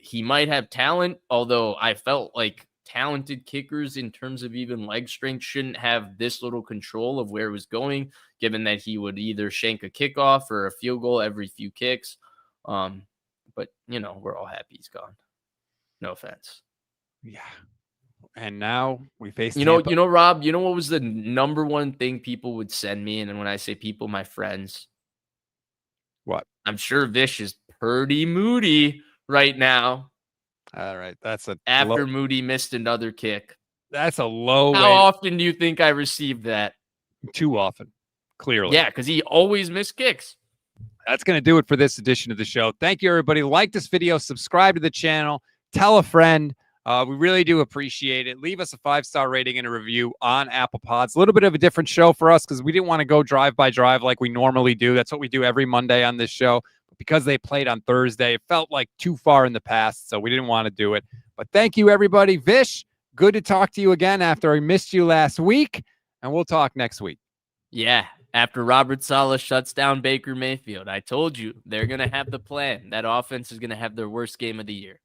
[SPEAKER 2] he might have talent, although I felt like talented kickers in terms of even leg strength shouldn't have this little control of where it was going, given that he would either shank a kickoff or a field goal every few kicks. But, we're all happy he's gone. No offense.
[SPEAKER 1] Yeah. And now we face
[SPEAKER 2] Tampa. Rob, what was the number one thing people would send me? And when I say people, my friends.
[SPEAKER 1] What?
[SPEAKER 2] I'm sure Vish is pretty moody right now.
[SPEAKER 1] All right.
[SPEAKER 2] After Moody missed another kick.
[SPEAKER 1] That's a low.
[SPEAKER 2] How often do you think I received that?
[SPEAKER 1] Too often. Clearly.
[SPEAKER 2] Yeah, because he always missed kicks.
[SPEAKER 1] That's going to do it for this edition of the show. Thank you, everybody. Like this video, subscribe to the channel, tell a friend. We really do appreciate it. Leave us a 5-star rating and a review on Apple Pods. A little bit of a different show for us because we didn't want to go drive by drive like we normally do. That's what we do every Monday on this show. But because they played on Thursday, it felt like too far in the past, so we didn't want to do it. But thank you, everybody. Vish, good to talk to you again after I missed you last week, and we'll talk next week.
[SPEAKER 2] Yeah. After Robert Saleh shuts down Baker Mayfield, I told you they're going to have the plan. That offense is going to have their worst game of the year.